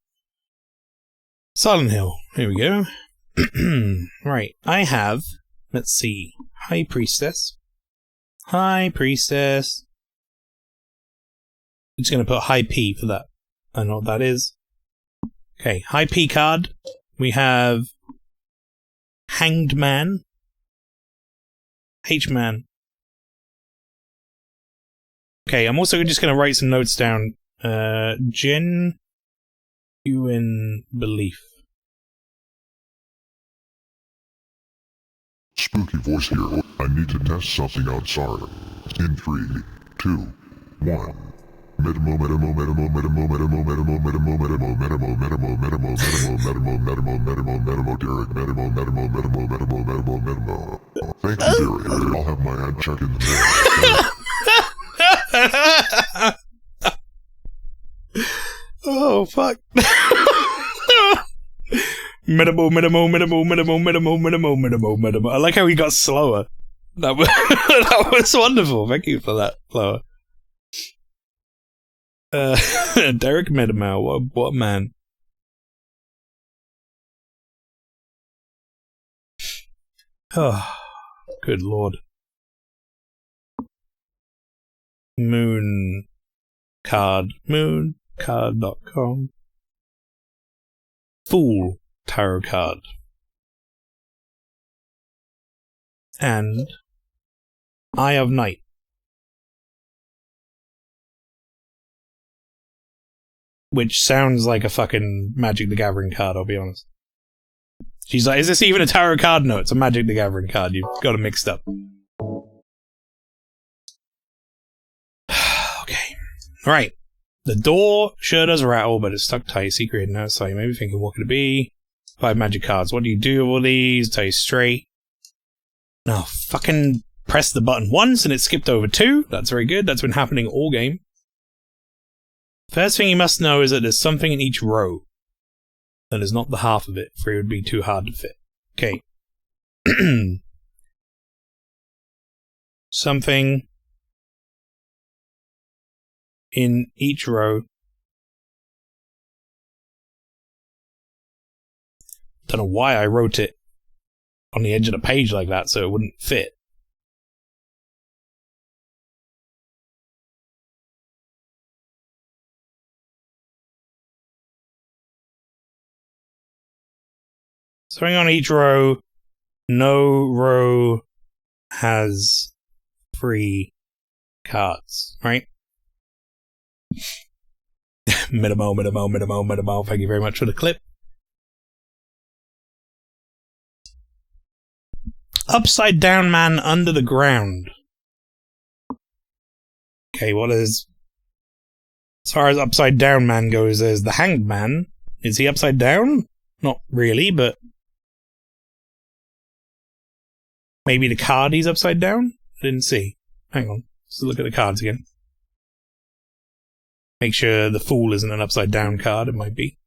Silent Hill. Here we go. Right, I have, let's see, High Priestess. High Priestess. I'm just gonna put High P for that. I know what that is. Okay, High P card. We have Hanged Man. H-Man. Okay, I'm also just gonna write some notes down. Genuine Belief. Spooky voice here. I need to test something out. Sorry. In 3, 2, 1. Metamo, metamo, metamo, metamo, metamo, metamo, metamo, metamo, metamo, metamo, metamo, metamo, metamo, metamo, metamo, Derek, metamo, metamo, metamo, metamo, metamo, metamo. Thank you, Derek. I'll have my ad check in the mail. Oh, fuck. Metamo, metamo, metamo, metamo, metamo, metamo, metamo, metamo. I like how he got slower. That was, that was wonderful. Thank you for that, Flower. Derek Metamo, what a man. Oh, good lord. Moon card. Mooncard.com. Fool tarot card. And Eye of Night. Which sounds like a fucking Magic the Gathering card, I'll be honest. She's like, is this even a tarot card? No, it's a Magic the Gathering card. You've got it mixed up. Okay. Alright. The door sure does rattle, but it's stuck tight. Secret hidden outside. You may be thinking, what could it be? 5 magic cards. What do you do with all these? Tell you straight. No, fucking press the button once and it skipped over 2. That's very good. That's been happening all game. First thing you must know is that there's something in each row. That is not the half of it, for it would be too hard to fit. Okay. Something in each row. Don't know why I wrote it on the edge of the page like that so it wouldn't fit. Something on each row. No row has 3 cards, right? Minimal. Thank you very much for the clip. Upside down man under the ground. Okay, what is... As far as upside down man goes, there's the hanged man. Is he upside down? Not really, but... Maybe the card he's upside down? I didn't see. Hang on. Let's look at the cards again. Make sure the Fool isn't an upside down card. It might be.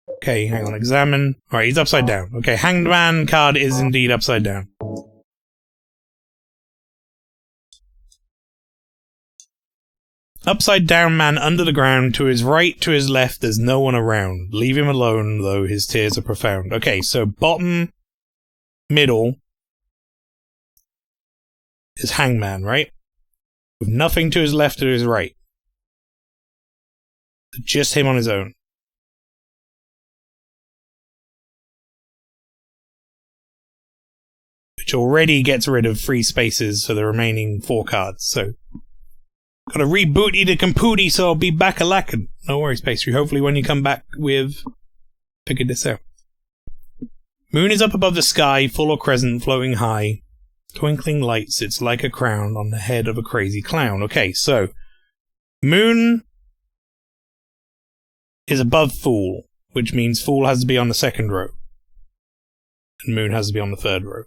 Okay, hang on. Examine. Alright, he's upside down. Okay, Hanged Man card is indeed upside down. Upside down man under the ground. To his right, to his left, there's no one around. Leave him alone, though his tears are profound. Okay, so bottom, middle is Hangman, right? With nothing to his left or his right. Just him on his own. Which already gets rid of 3 spaces for the remaining 4 cards, so... Gotta rebooty the compooty, so I'll be back a lackin'. No worries, pastry. Hopefully when you come back with... Figured this out. Moon is up above the sky, full or crescent, floating high. Twinkling light sits like a crown on the head of a crazy clown. Okay, so... Moon... is above Fool, which means Fool has to be on the 2nd row. And Moon has to be on the 3rd row.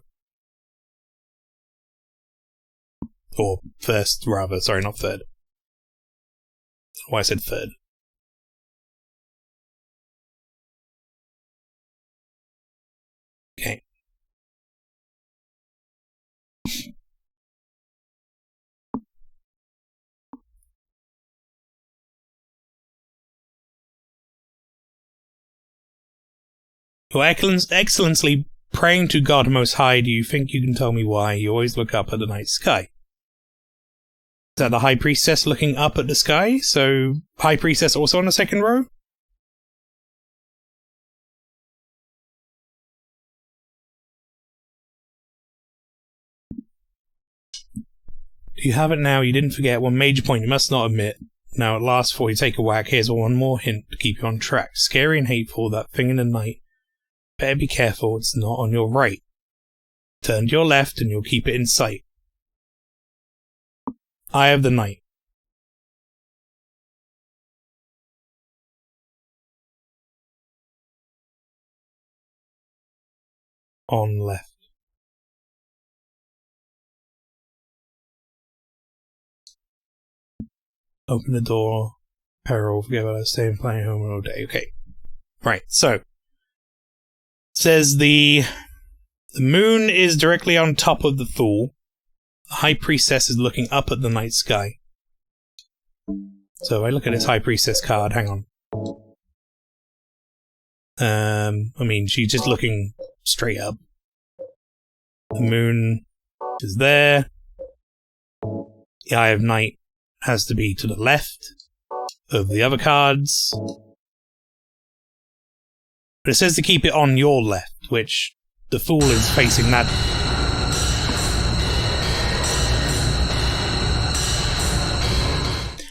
Or 1st, rather. Sorry, not 3rd. Why I said 3rd. Okay. Your Excellency, praying to God Most High, do you think you can tell me why you always look up at the night sky? Is that the High Priestess looking up at the sky? So, High Priestess also on the second row? You have it now, you didn't forget. One major point you must not omit. Now at last, before you take a whack, here's one more hint to keep you on track. Scary and hateful, that thing in the night. Better be careful, it's not on your right. Turn to your left and you'll keep it in sight. Eye of the night. On left. Open the door. Peril, forget about it, stay playing home all day. Okay. Right, so. Says the moon is directly on top of the Fool. The High Priestess is looking up at the night sky. So I look at this High Priestess card, hang on. I mean, she's just looking straight up. The moon is there. The Eye of Night has to be to the left of the other cards. But it says to keep it on your left, which the Fool is facing that.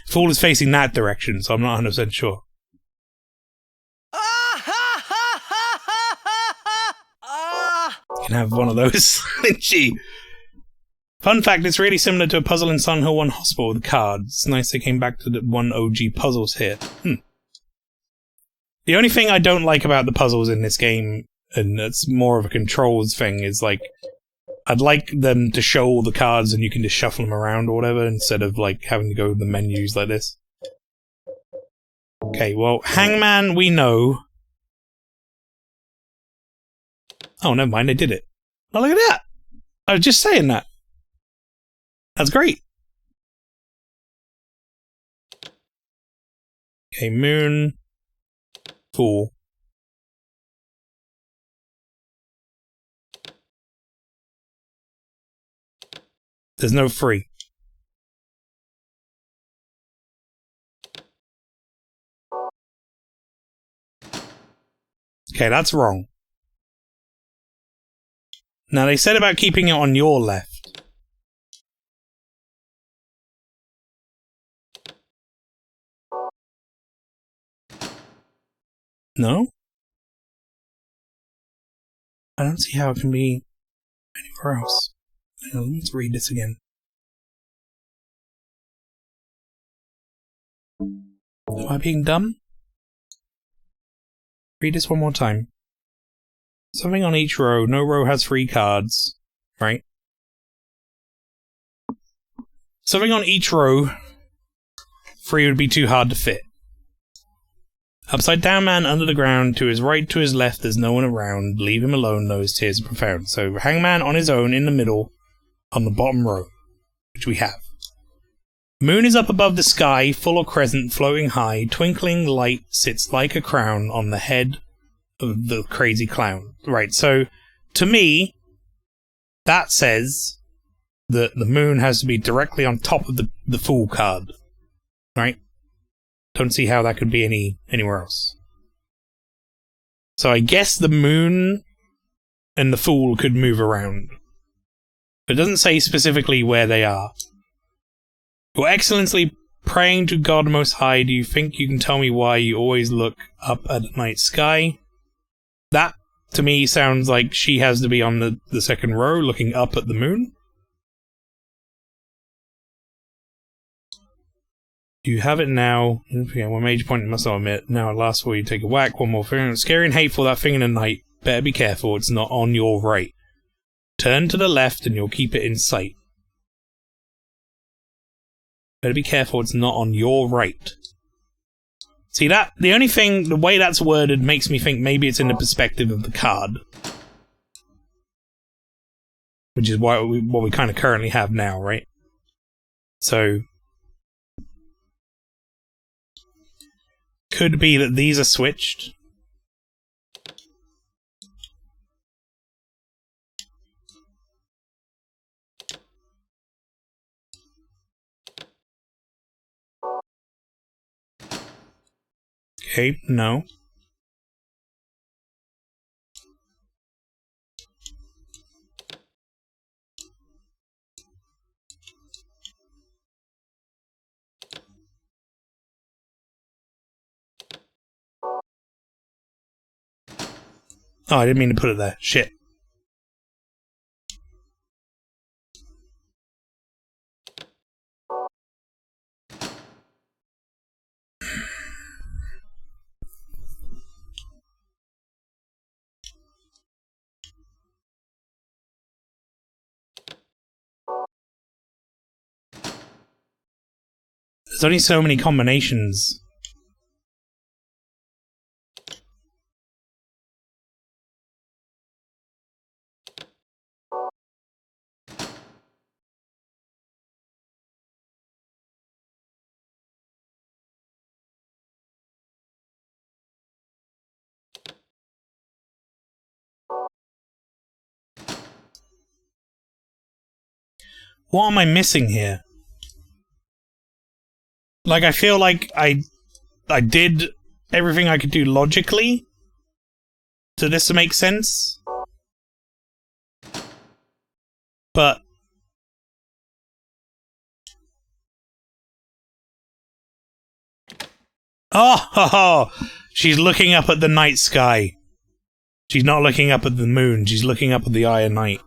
Fool is facing that direction, so I'm not 100% sure. You can have one of those. Gee. Fun fact, it's really similar to a puzzle in Silent Hill 1 Hospital with cards. It's nice they came back to the one OG puzzles here. The only thing I don't like about the puzzles in this game, and it's more of a controls thing, is like, I'd like them to show all the cards and you can just shuffle them around or whatever, instead of like having to go to the menus like this. Okay, well, Hangman we know. Oh, never mind, they did it. Oh, look at that! I was just saying that. That's great. Okay, Moon. Fool. There's no free. Okay, that's wrong. Now, they said about keeping it on your left. No? I don't see how it can be anywhere else. Hang on, let's read this again. Am I being dumb? Read this one more time. Something on each row. No row has 3 cards. Right? Something on each row. 3 would be too hard to fit. Upside down man under the ground. To his right, to his left, there's no one around. Leave him alone, those tears are profound. So Hangman on his own in the middle. On the bottom row. Which we have. Moon is up above the sky, full of crescent, floating high. Twinkling light sits like a crown on the head of the crazy clown. Right, so to me, that says that the moon has to be directly on top of the Fool card. Right? Don't see how that could be anywhere else. So I guess the moon and the Fool could move around. But it doesn't say specifically where they are. Your Excellency, praying to God Most High, do you think you can tell me why you always look up at the night sky? That, to me, sounds like she has to be on the second row, looking up at the moon. You have it now. One major point you must not omit. Now at last will you take a whack. One more thing. Scary and hateful, that thing in the night. Better be careful, it's not on your right. Turn to the left and you'll keep it in sight. Better be careful, it's not on your right. See that? The only thing, the way that's worded makes me think maybe it's in the perspective of the card. Which is what we kind of currently have now, right? So could be that these are switched. Okay, no. Oh, I didn't mean to put it there. Shit. There's only so many combinations. What am I missing here? Like, I feel like I did everything I could do logically to this to make sense. But oh, she's looking up at the night sky. She's not looking up at the moon. She's looking up at the Iron Night.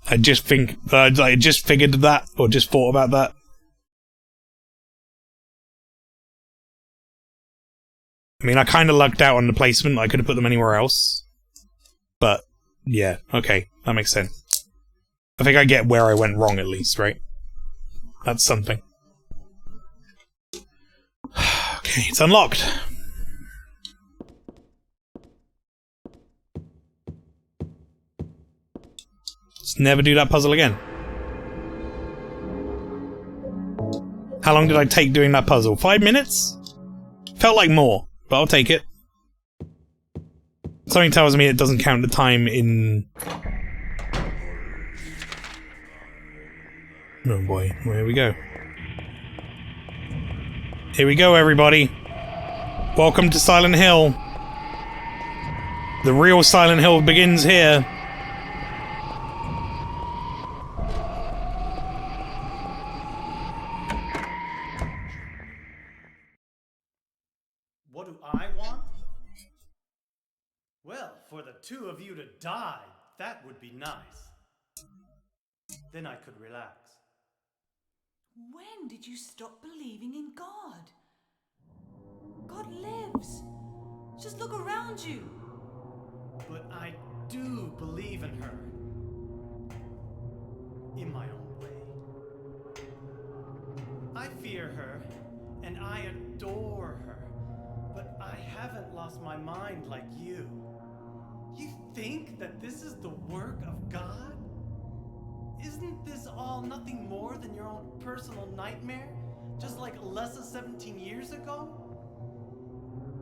I just figured that, or just thought about that. I mean, I kind of lucked out on the placement. I could have put them anywhere else. But, yeah, okay. That makes sense. I think I get where I went wrong, at least, right? That's something. Okay, it's unlocked. Let's never do that puzzle again. How long did I take doing that puzzle? 5 minutes? Felt like more, but I'll take it. Something tells me it doesn't count the time in... Oh boy, here we go. Here we go, everybody. Welcome to Silent Hill. The real Silent Hill begins here. What do I want? Well, for the two of you to die, that would be nice. Then I could relax. When did you stop believing in God? God lives. Just look around you. But I do believe in her. In my own way. I fear her, and I adore her. But I haven't lost my mind like you. You think that this is the work of God? Isn't this all nothing more than your own personal nightmare? Just like less than 17 years ago?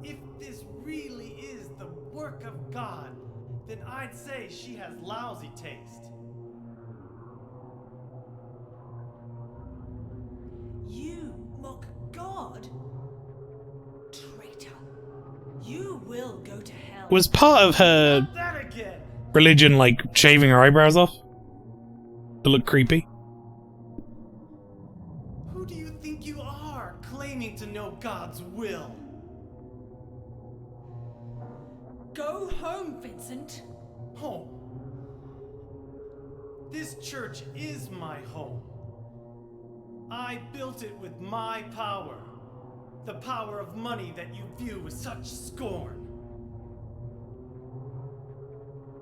If this really is the work of God, then I'd say she has lousy taste. You mock God? Traitor. You will go to hell. Was part of her Not that again! religion like shaving her eyebrows off? To look creepy? Who do you think you are, claiming to know God's will? Go home, Vincent. Home. This church is my home. I built it with my power. The power of money that you view with such scorn.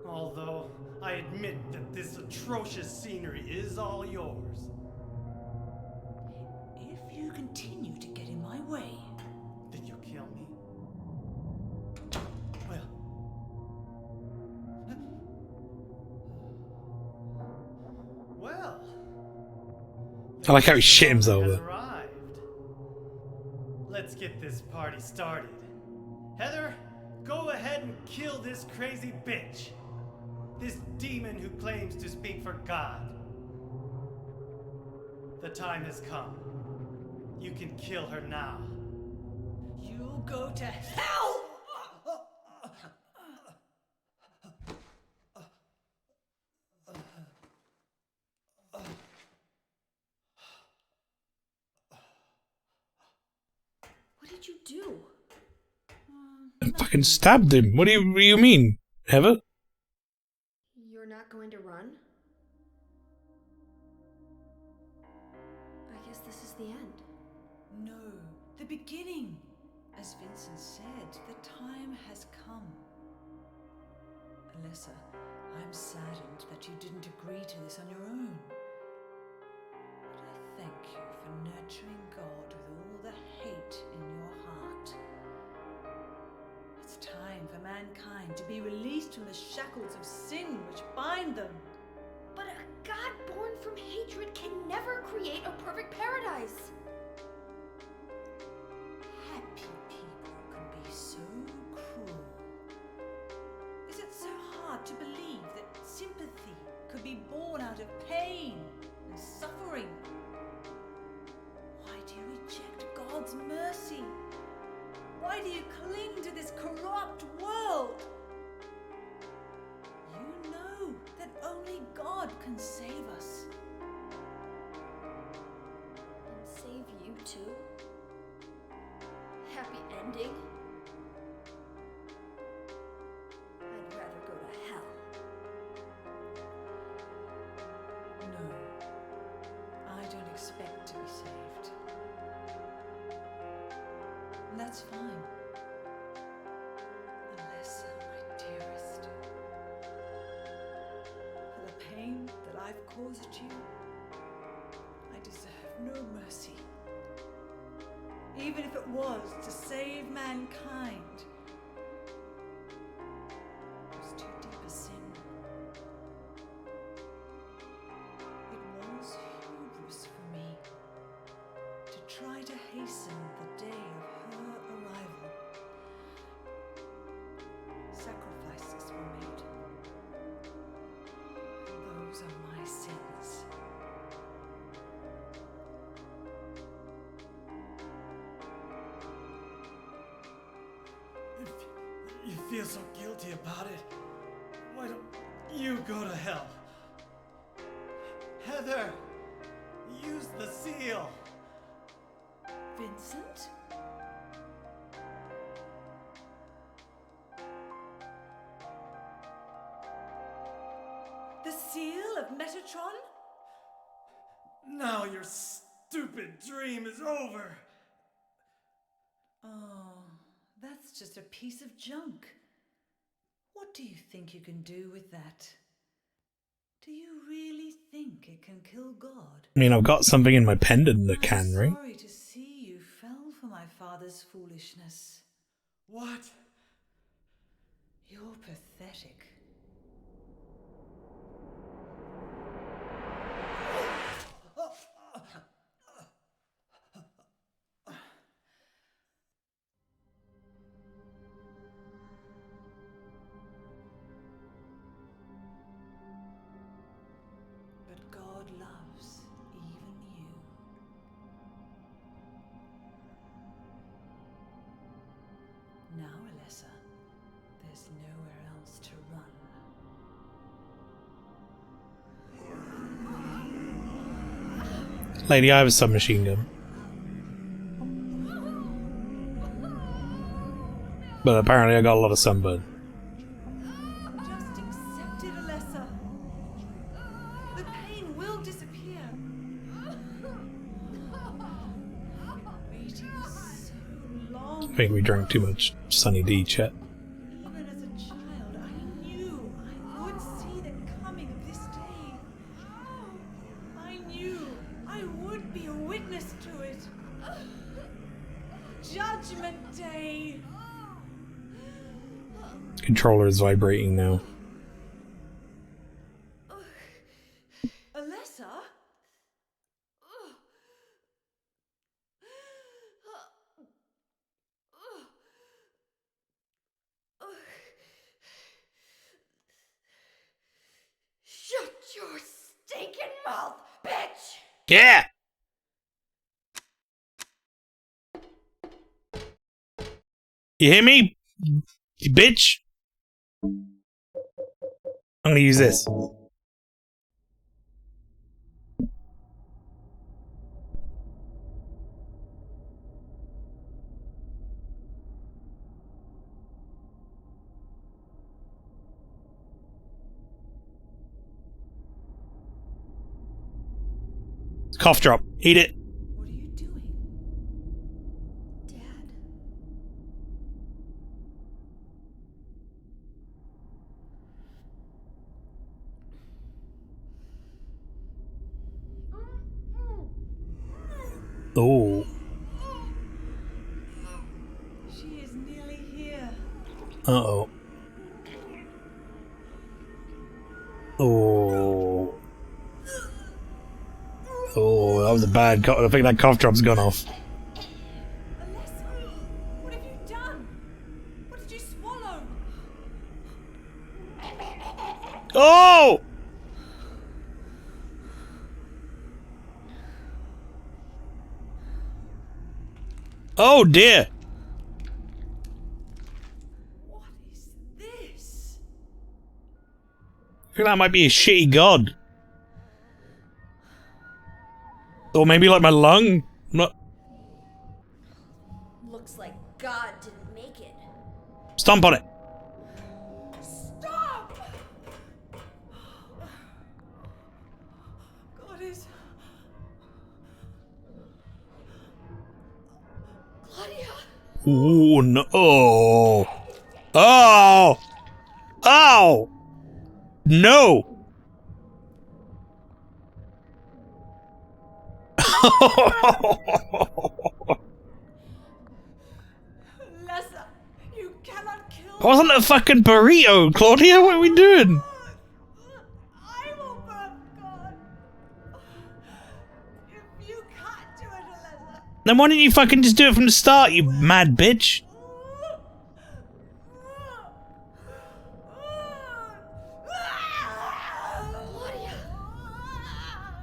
Although I admit that this atrocious scenery is all yours. If you continue to get in my way, Then you kill me? Well. Well. I like how he shit himself Has there. arrived. Let's get this party started. Heather, go ahead and kill this crazy bitch. This demon who claims to speak for God. The time has come. You can kill her now. You go to hell! What did you do? I fucking stabbed him. What do you mean, Heather? You're not going to run? I guess this is the end. No, the beginning. As Vincent said, the time has come. Alessa, I'm saddened that you didn't agree to this on your own. But I thank you for nurturing God with all the hate in your heart. It's time for mankind to be released from the shackles of sin which bind them. But a god born from hatred can never create a perfect paradise. Happy people can be so cruel. Is it so hard to believe that sympathy could be born out of pain and suffering? Why do you reject God's mercy? Why do you cling to this corrupt world? You know that only God can save us. And save you too? Happy ending? I'd rather go to hell. No, I don't expect to be saved. And that's fine. Unless, my dearest, for the pain that I've caused you, I deserve no mercy. Even if it was to save mankind. It was too deep a sin. It was hubris for me to try to hasten the day of her arrival. Sacrifices were made. And those are my sins. If you feel so guilty about it, why don't you go to hell? Heather, use the seal. Vincent? The seal of Metatron? Now your stupid dream is over. Oh, that's just a piece of junk. What do you think you can do with that? Do you really think it can kill God? I mean, I've got something in my pendant that can, right? I'm sorry to see you fell for my father's foolishness. What? You're pathetic. But God loves even you. Now, Alessa, there's nowhere else to run. Lady, I have a submachine gun. But apparently I got a lot of sunburn. Just accept it, Alessa. The pain will disappear. I've been waiting so long. I think we drank too much Sunny D, chat. Even as a child, I knew I would see the coming of this day. I knew I would be a witness to it. Judgment Day. Controller is vibrating now. Alessa? Shut your stinking mouth, bitch! Yeah! You hear me? You bitch? I'm gonna use this. Cough drop. Eat it. What are you doing? Dad. Oh. She is nearly here. Uh-oh. Oh. Oh, that was a bad cough. I think that cough drop's gone off. Alessa, what have you done? What did you swallow? Oh! Oh dear. What is this? I think that might be a shitty god. Or maybe like my lung. I'm not. Looks like God didn't make it. Stomp on it. Stop! God is... Claudia! Ooh, no. Oh. Oh. Oh. No. Alessa, you cannot kill Wasn't a fucking burrito, Claudia. What are we doing? I will burn God. If you can't do it, Alessa. Then why didn't you fucking just do it from the start, you mad bitch? Claudia!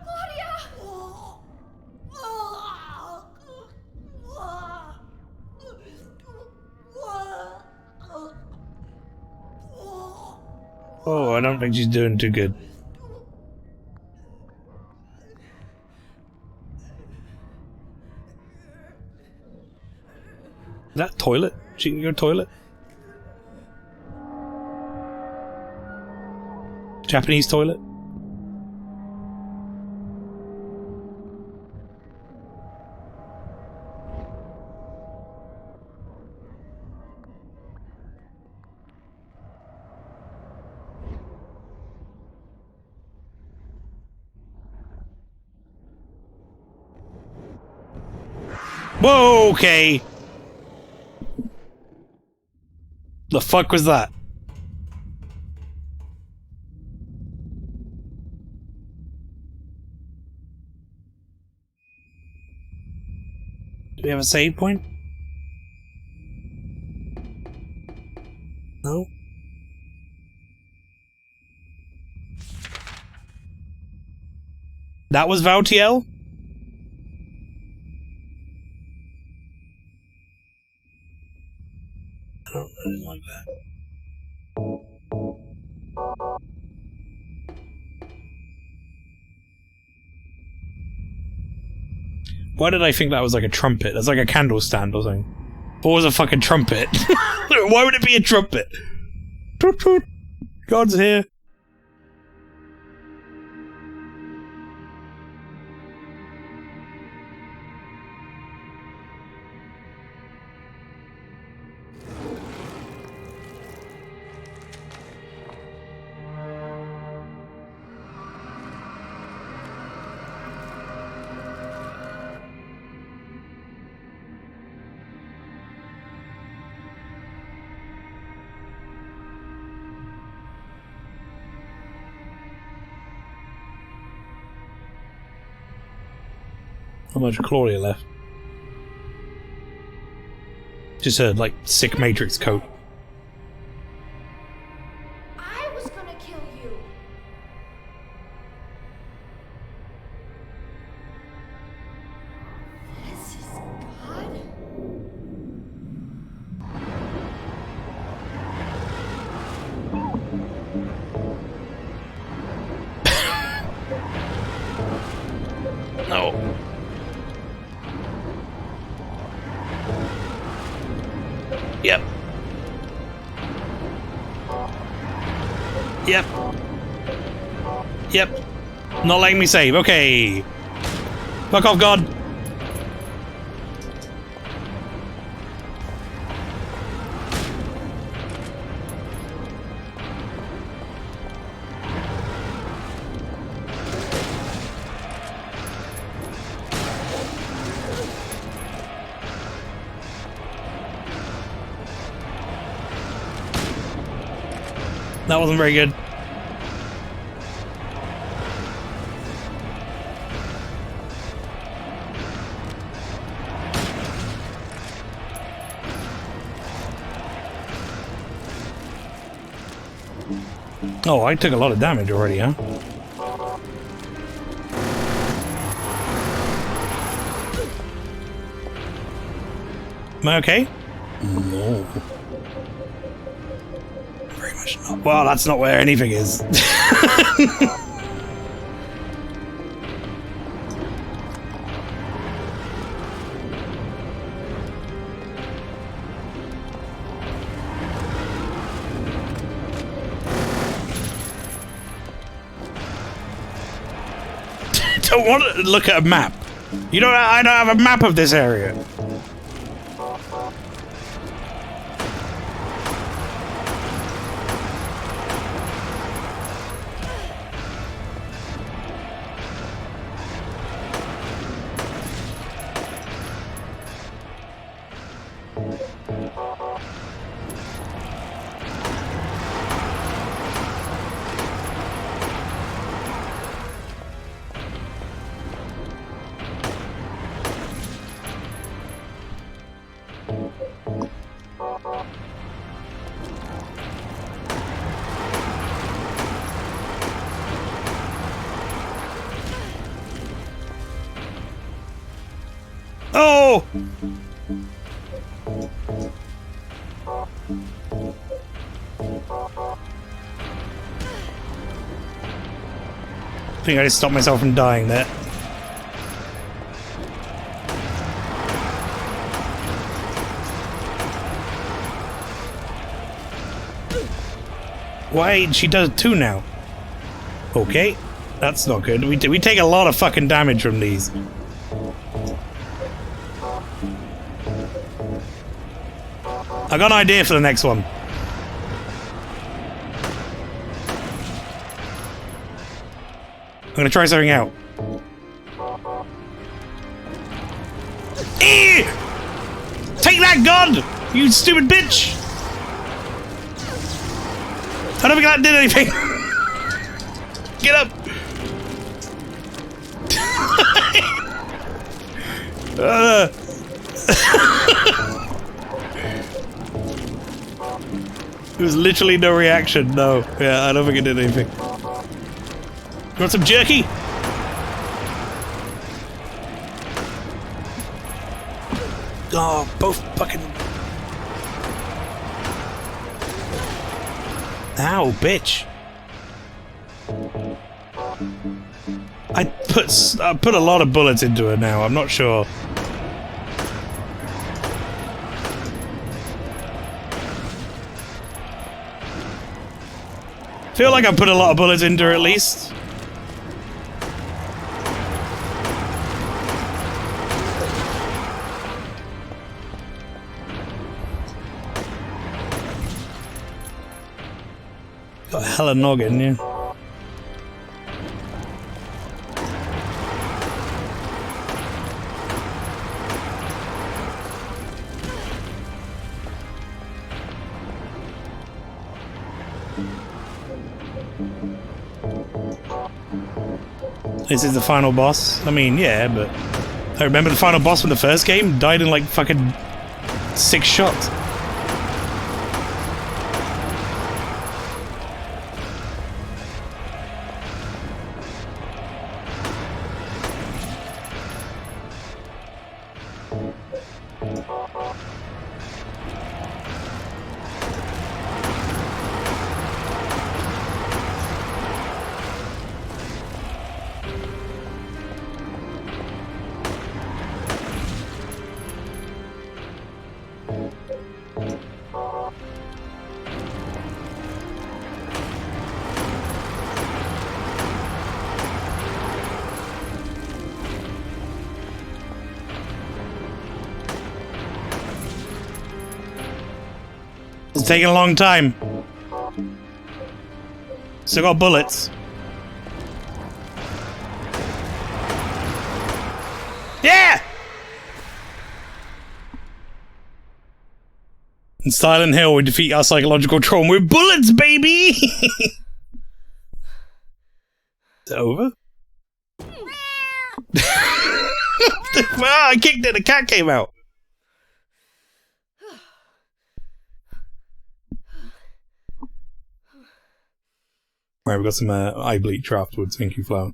Claudia! Oh, I don't think she's doing too good. Is that toilet? She can go toilet? Japanese toilet? Whoa, okay. The fuck was that? Do we have a save point? No? That was Valtiel? I don't like that. Why did I think that was like a trumpet? That's like a candle stand or something. What was a fucking trumpet? Why would it be a trumpet? Toot toot. God's here. How much Claudia left? Just her, like, sick Matrix coat. I was gonna kill you. This is God? Yep. Yep. Yep. Not letting me save. Okay. Fuck off, God. That wasn't very good. Oh, I took a lot of damage already, huh? Am I okay? No. Very much not. Well, that's not where anything is. Don't want to look at a map. You don't. I don't have a map of this area. Oh! I think I just stopped myself from dying there. Wait, she does two now. Okay, that's not good. We take a lot of fucking damage from these. I got an idea for the next one. I'm gonna try something out. Eee! Take that gun! You stupid bitch! I don't think that did anything. Get up! There was literally no reaction, no. Yeah, I don't think it did anything. You want some jerky? Oh, both fucking... Ow, bitch. I put a lot of bullets into her now, I'm not sure. Feel like I put a lot of bullets into her at least. Got hella noggin, yeah. This is the final boss? I mean, yeah, but... I remember the final boss from the first game died in like fucking 6 shots. taking a long time. Still got bullets. Yeah! In Silent Hill, we defeat our psychological trauma with bullets, baby! Is it over? I kicked it, the cat came out. Right, we've got some eye bleach afterwards, thank you, Flower.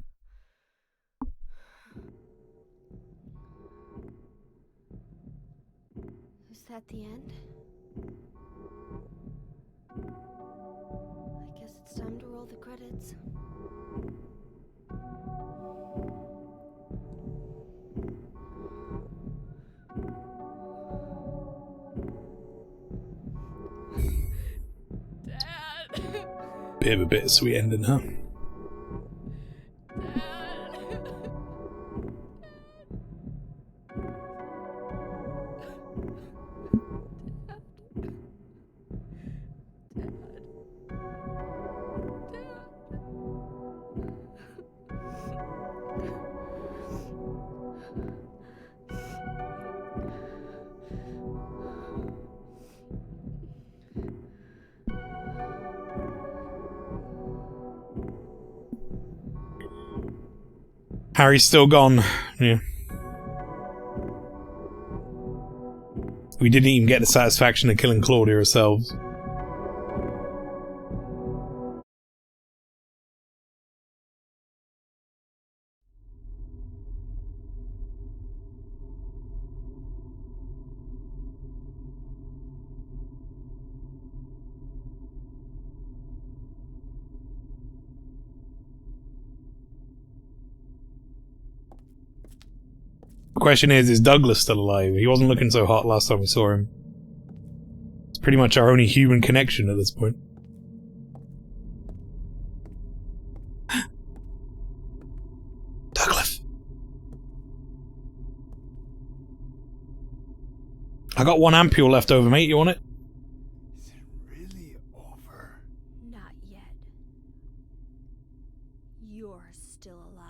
Is that the end? I guess it's time to roll the credits. Bit of a bittersweet ending, huh? Harry's still gone. Yeah. We didn't even get the satisfaction of killing Claudia ourselves. Question is Douglas still alive? He wasn't looking so hot last time we saw him. It's pretty much our only human connection at this point. Douglas! I got 1 ampule left over, mate. You want it? Is it really over? Not yet. You're still alive.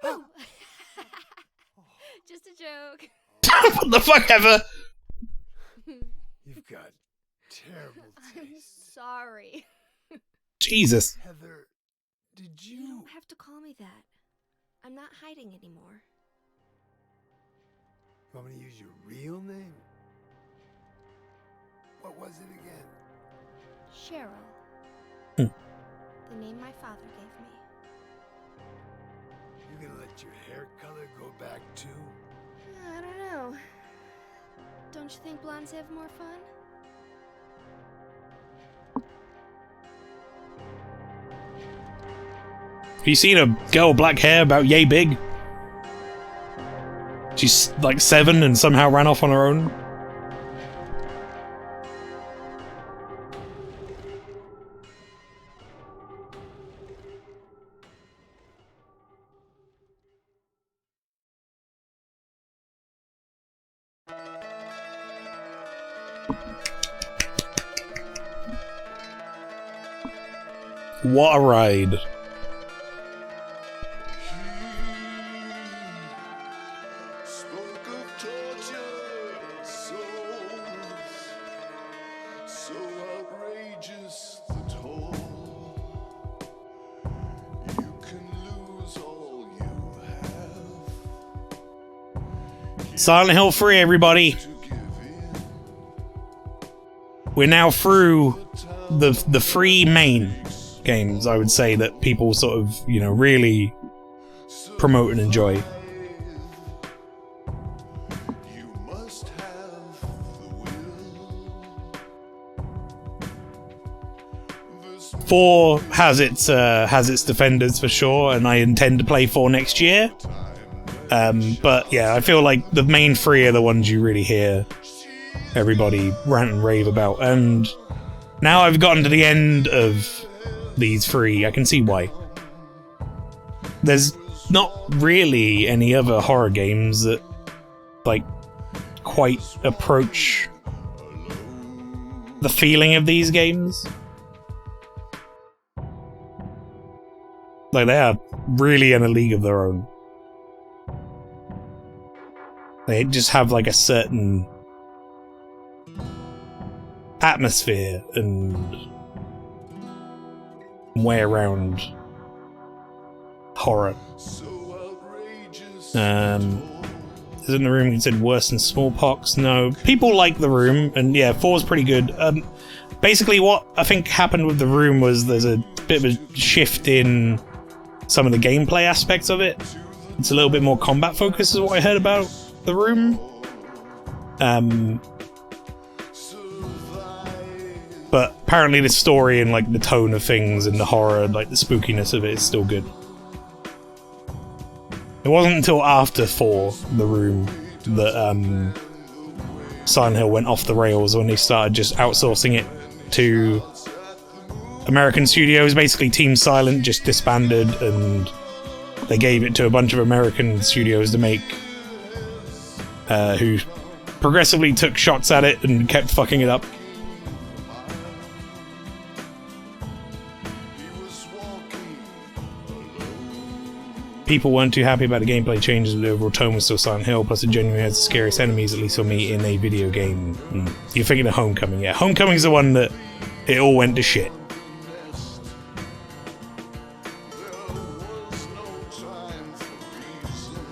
Heather. Just a joke. What the fuck, Heather? You've got terrible I'm taste. sorry. Jesus. Heather, did You you... don't have to call me that. I'm not hiding anymore. You want me to use your real name? What was it again? Cheryl. The name my father gave me. You gonna let your hair color go back too? I don't know. Don't you think blondes have more fun? Have you seen a girl with black hair about yay big? She's like 7 and somehow ran off on her own. What a ride. Spoke of tortured souls, so outrageous the toll. You can lose all you have Silent Hill 3, everybody. to give in. We're now through the 3 main games, I would say, that people sort of, you know, really promote and enjoy. You must have the will. 4 has its defenders for sure, and I intend to play 4 next year. But yeah, I feel like the main 3 are the ones you really hear everybody rant and rave about, and now I've gotten to the end of these 3, I can see why. There's not really any other horror games that like quite approach the feeling of these games. Like, they are really in a league of their own. They just have like a certain atmosphere and way around horror. Is in the room considered worse than smallpox? No. People like The Room, and yeah, 4's pretty good. Basically what I think happened with The Room was there's a bit of a shift in some of the gameplay aspects of it. It's a little bit more combat focused is what I heard about The Room. But apparently the story and like the tone of things and the horror, like the spookiness of it is still good. It wasn't until after 4, The Room, that Silent Hill went off the rails when they started just outsourcing it to American studios. Basically, Team Silent just disbanded and they gave it to a bunch of American studios to make, who progressively took shots at it and kept fucking it up. People weren't too happy about the gameplay changes, but the overall tone was still Silent Hill, plus it genuinely has the scariest enemies, at least for me, in a video game. You're thinking of Homecoming, yeah. Homecoming's the one that it all went to shit.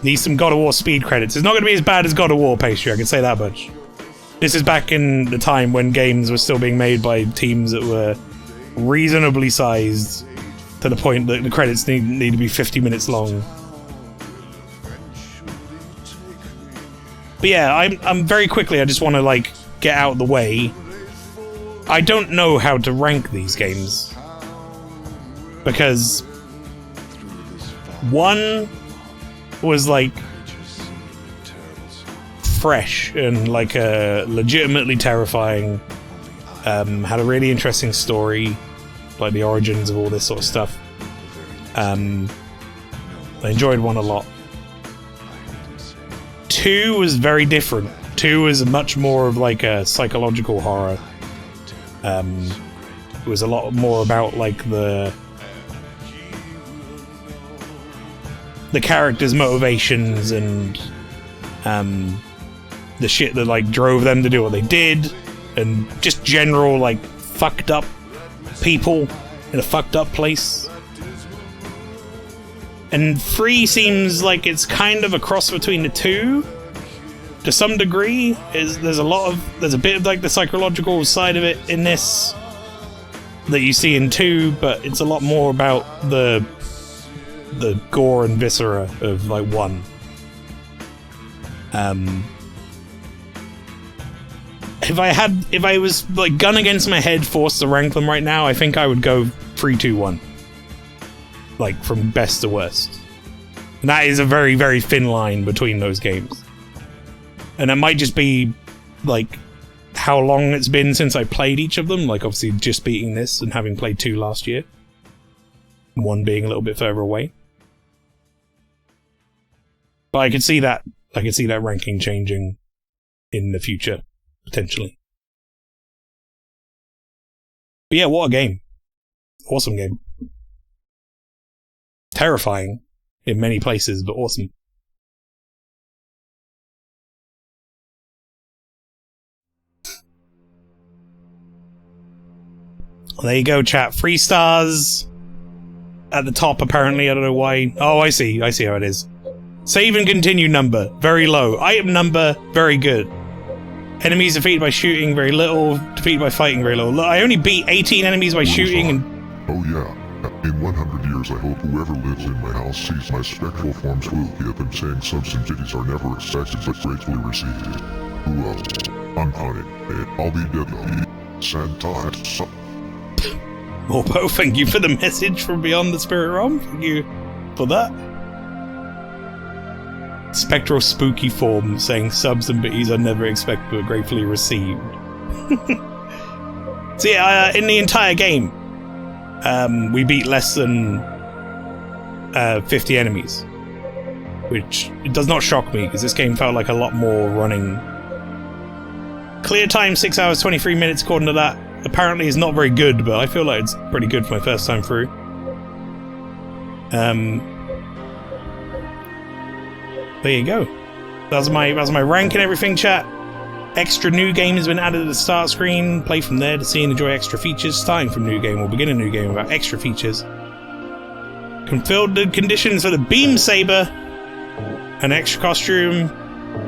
Needs some God of War speed credits. It's not going to be as bad as God of War, Pastry, I can say that much. This is back in the time when games were still being made by teams that were reasonably sized, to the point that the credits need to be 50 minutes long. But yeah, I'm very quickly, I just want to like get out of the way. I don't know how to rank these games, because 1 was like fresh and like legitimately terrifying, had a really interesting story, like the origins of all this sort of stuff. I enjoyed 1 a lot. 2 was very different. 2 was much more of like a psychological horror. It was a lot more about like the characters' motivations and the shit that like drove them to do what they did, and just general like fucked up people in a fucked up place. And 3 seems like it's kind of a cross between the 2 to some degree. There's a bit of like the psychological side of it in this that you see in 2, but it's a lot more about the gore and viscera of like 1. If I was like gun against my head forced to rank them right now, I think I would go 3, 2, 1. Like from best to worst. And that is a very, very thin line between those games. And it might just be like how long it's been since I played each of them, like obviously just beating this and having played 2 last year. 1 being a little bit further away. But I could see that ranking changing in the future, potentially. But yeah, what a game. Awesome game. Terrifying in many places, but awesome. Well, there you go, chat. 3 stars at the top, apparently. I don't know why. Oh, I see how it is. Save and continue number, very low. Item number, very good. Enemies defeated by shooting, very little. Defeated by fighting, very little. Look, I only beat 18 enemies by shooting and... Oh yeah. In 100 years, I hope whoever lives in my house sees my spectral form spooky at them saying subs and titties are never expected but gratefully received. Who else? I'm counting. I'll be dead. Sad times. Morpo, thank you for the message from Beyond the Spirit Realm. Thank you for that. Spectral spooky form saying subs and bitties are never expected but gratefully received. So yeah, in the entire game, we beat less than 50 enemies. which it does not shock me because this game felt like a lot more running. Clear time 6 hours 23 minutes according to that. Apparently is not very good, but I feel like it's pretty good for my first time through. There you go. That's my rank and everything, chat. Extra new game has been added at the start screen. Play from there to see and enjoy extra features. Starting from new game or begin a new game without extra features. Fulfilled the conditions for the beam saber. An extra costume.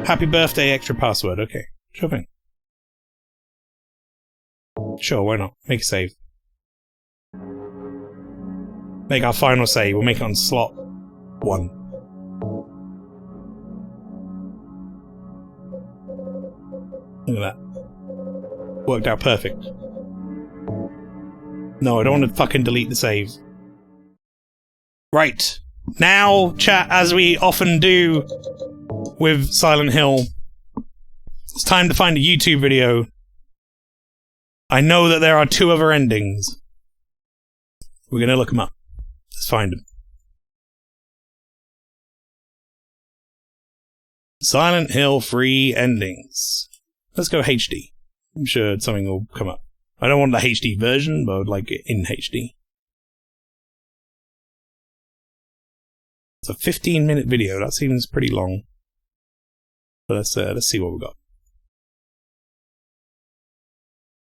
Happy birthday, extra password. Okay, sure thing. Sure, why not? Make a save. Make our final save. We'll make it on slot 1. Look at that. Worked out perfect. No, I don't want to fucking delete the save. Right. Now, chat, as we often do with Silent Hill, it's time to find a YouTube video. I know that there are 2 other endings. We're gonna look them up. Let's find them. Silent Hill 3 endings. Let's go HD. I'm sure something will come up. I don't want the HD version, but I would like it in HD. It's a 15-minute video. That seems pretty long. But let's see what we got.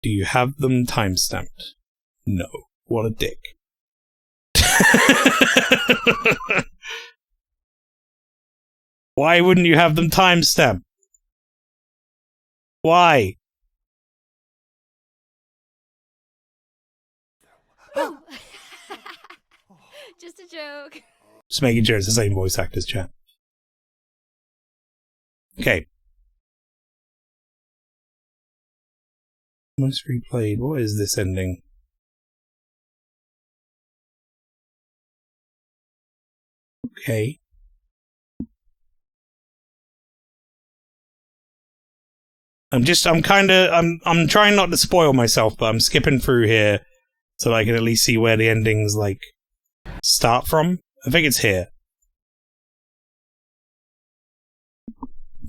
Do you have them timestamped? No. What a dick. Why wouldn't you have them timestamped? Why? Oh. Just a joke. Just making sure it's the same voice actors, chat. Okay. Most replayed. What is this ending? Okay. I'm trying not to spoil myself, but I'm skipping through here so that I can at least see where the endings, like, start from. I think it's here.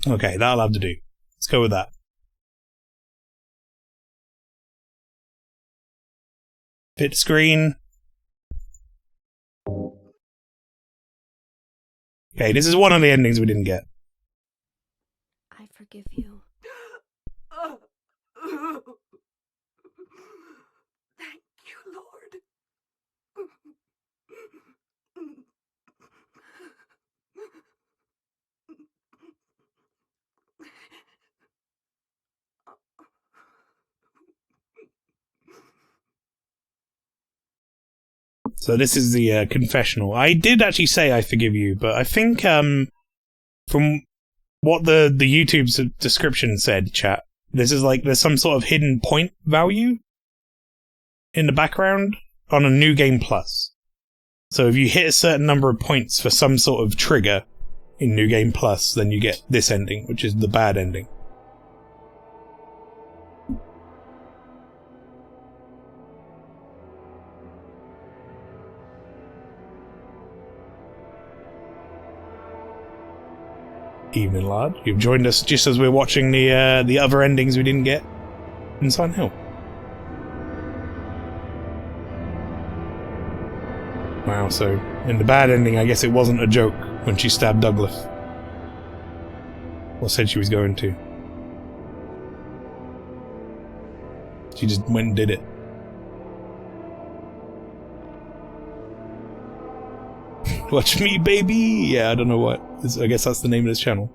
Okay, that'll have to do. Let's go with that. Hit screen. Okay, this is one of the endings we didn't get. I forgive you. Thank you, Lord. So this is the confessional. I did actually say I forgive you, but I think from what the YouTube's description said, chat, this is like there's some sort of hidden point value in the background on a New Game Plus. So if you hit a certain number of points for some sort of trigger in New Game Plus, then you get this ending, which is the bad ending. Evening, lad. You've joined us just as we're watching the other endings we didn't get in Silent Hill. Wow, so in the bad ending, I guess it wasn't a joke when she stabbed Douglas. Or said she was going to. She just went and did it. Watch me, baby! Yeah, I don't know what. I guess that's the name of this channel.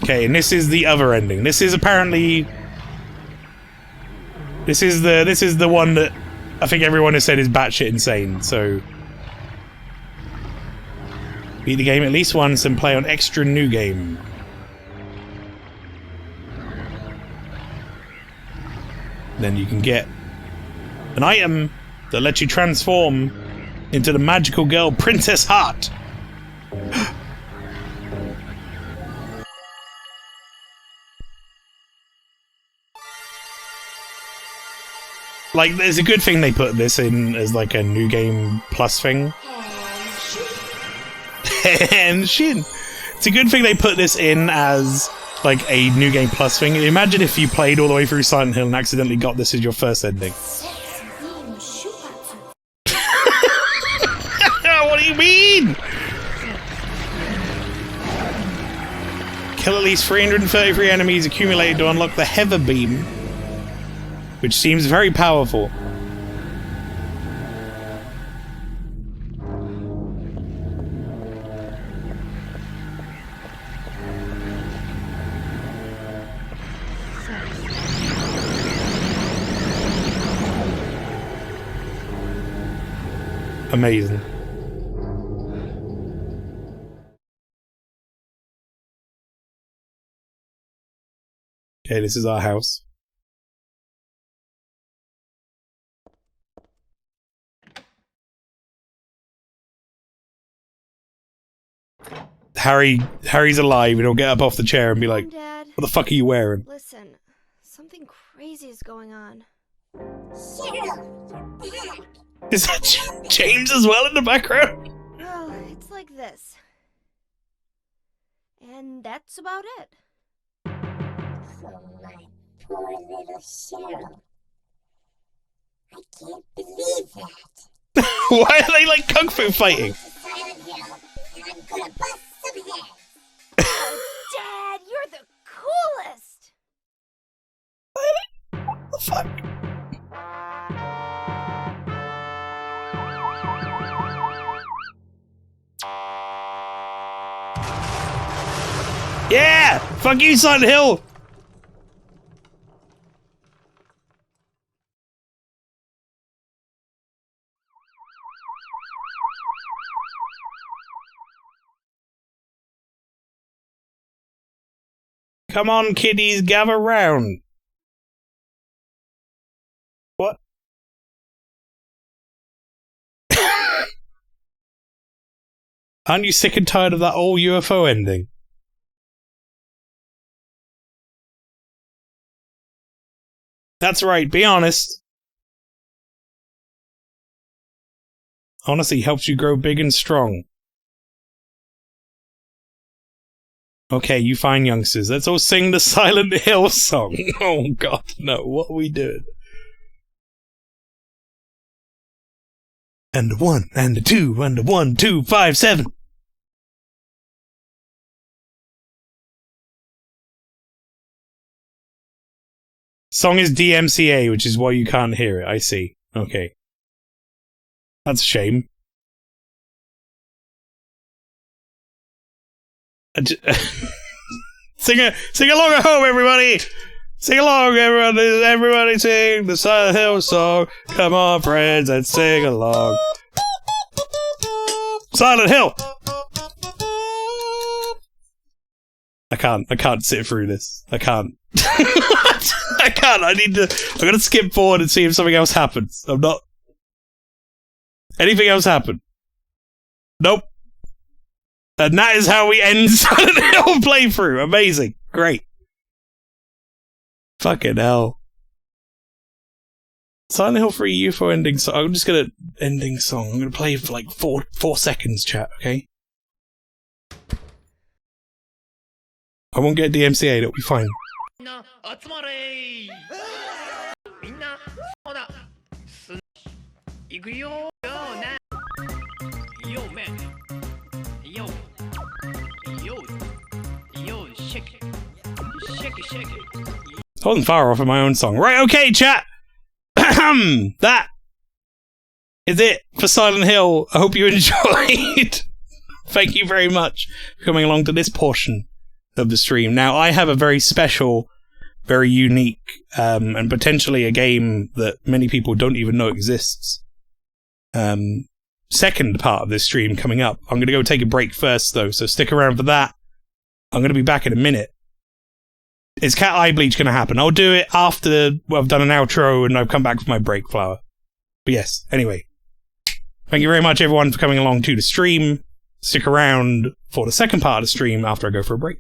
Okay, and this is the other ending. This is apparently... This is the one that I think everyone has said is batshit insane, so... Beat the game at least once and play on extra new game. Then you can get an item that lets you transform into the magical girl Princess Heart. Like, there's a good thing they put this in as like a new game plus thing. And Shin. It's a good thing they put this in as like a new game plus thing. Imagine if you played all the way through Silent Hill and accidentally got this as your first ending. What do you mean? Kill at least 333 enemies accumulated to unlock the Heather Beam, which seems very powerful. Amazing. Okay, this is our house. Harry's alive, and he'll get up off the chair and be like, Dad, "What the fuck are you wearing?" listen, something crazy is going on. Is that James as well in the background? Well, it's like this. And that's about it. Oh, my poor little Cheryl. I can't believe that. Why are they like kung fu fighting? Silent Hill, and I'm gonna bust some heads. Dad, you're the coolest! What the fuck? Yeah! Fuck you, Silent Hill! Come on, kiddies, gather round. What? Aren't you sick and tired of that old UFO ending? That's right, be honest. Honesty helps you grow big and strong. Okay, you fine youngsters, let's all sing the Silent Hill song. Oh god, no, what are we doing? And a 1, and a 2, and a 1, 2, 5, 7. Song is DMCA, which is why you can't hear it, I see. Okay. That's a shame. Sing along at home, everybody! Sing along, everybody sing the Silent Hill song. Come on, friends, and sing along. Silent Hill! I can't sit through this. I can't. I can't, I'm gonna skip forward and see if something else happens. I'm not... Anything else happen? Nope. And that is how we end Silent Hill playthrough. Amazing. Great. Fucking hell. Silent Hill 3 UFO ending song. I'm just gonna... Ending song. I'm gonna play for like 4 seconds, chat, okay? I won't get DMCA'd, it'll be fine. I wasn't far off of my own song. Right, okay, chat! That is it for Silent Hill. I hope you enjoyed. Thank you very much for coming along to this portion of the stream. Now, I have a very special, very unique, and potentially a game that many people don't even know exists. Second part of this stream coming up. I'm going to go take a break first, though, so stick around for that. I'm going to be back in a minute. Is Cat Eye Bleach going to happen? I'll do it after I've done an outro and I've come back for my break, Flower. But yes, anyway. Thank you very much, everyone, for coming along to the stream. Stick around for the second part of the stream after I go for a break.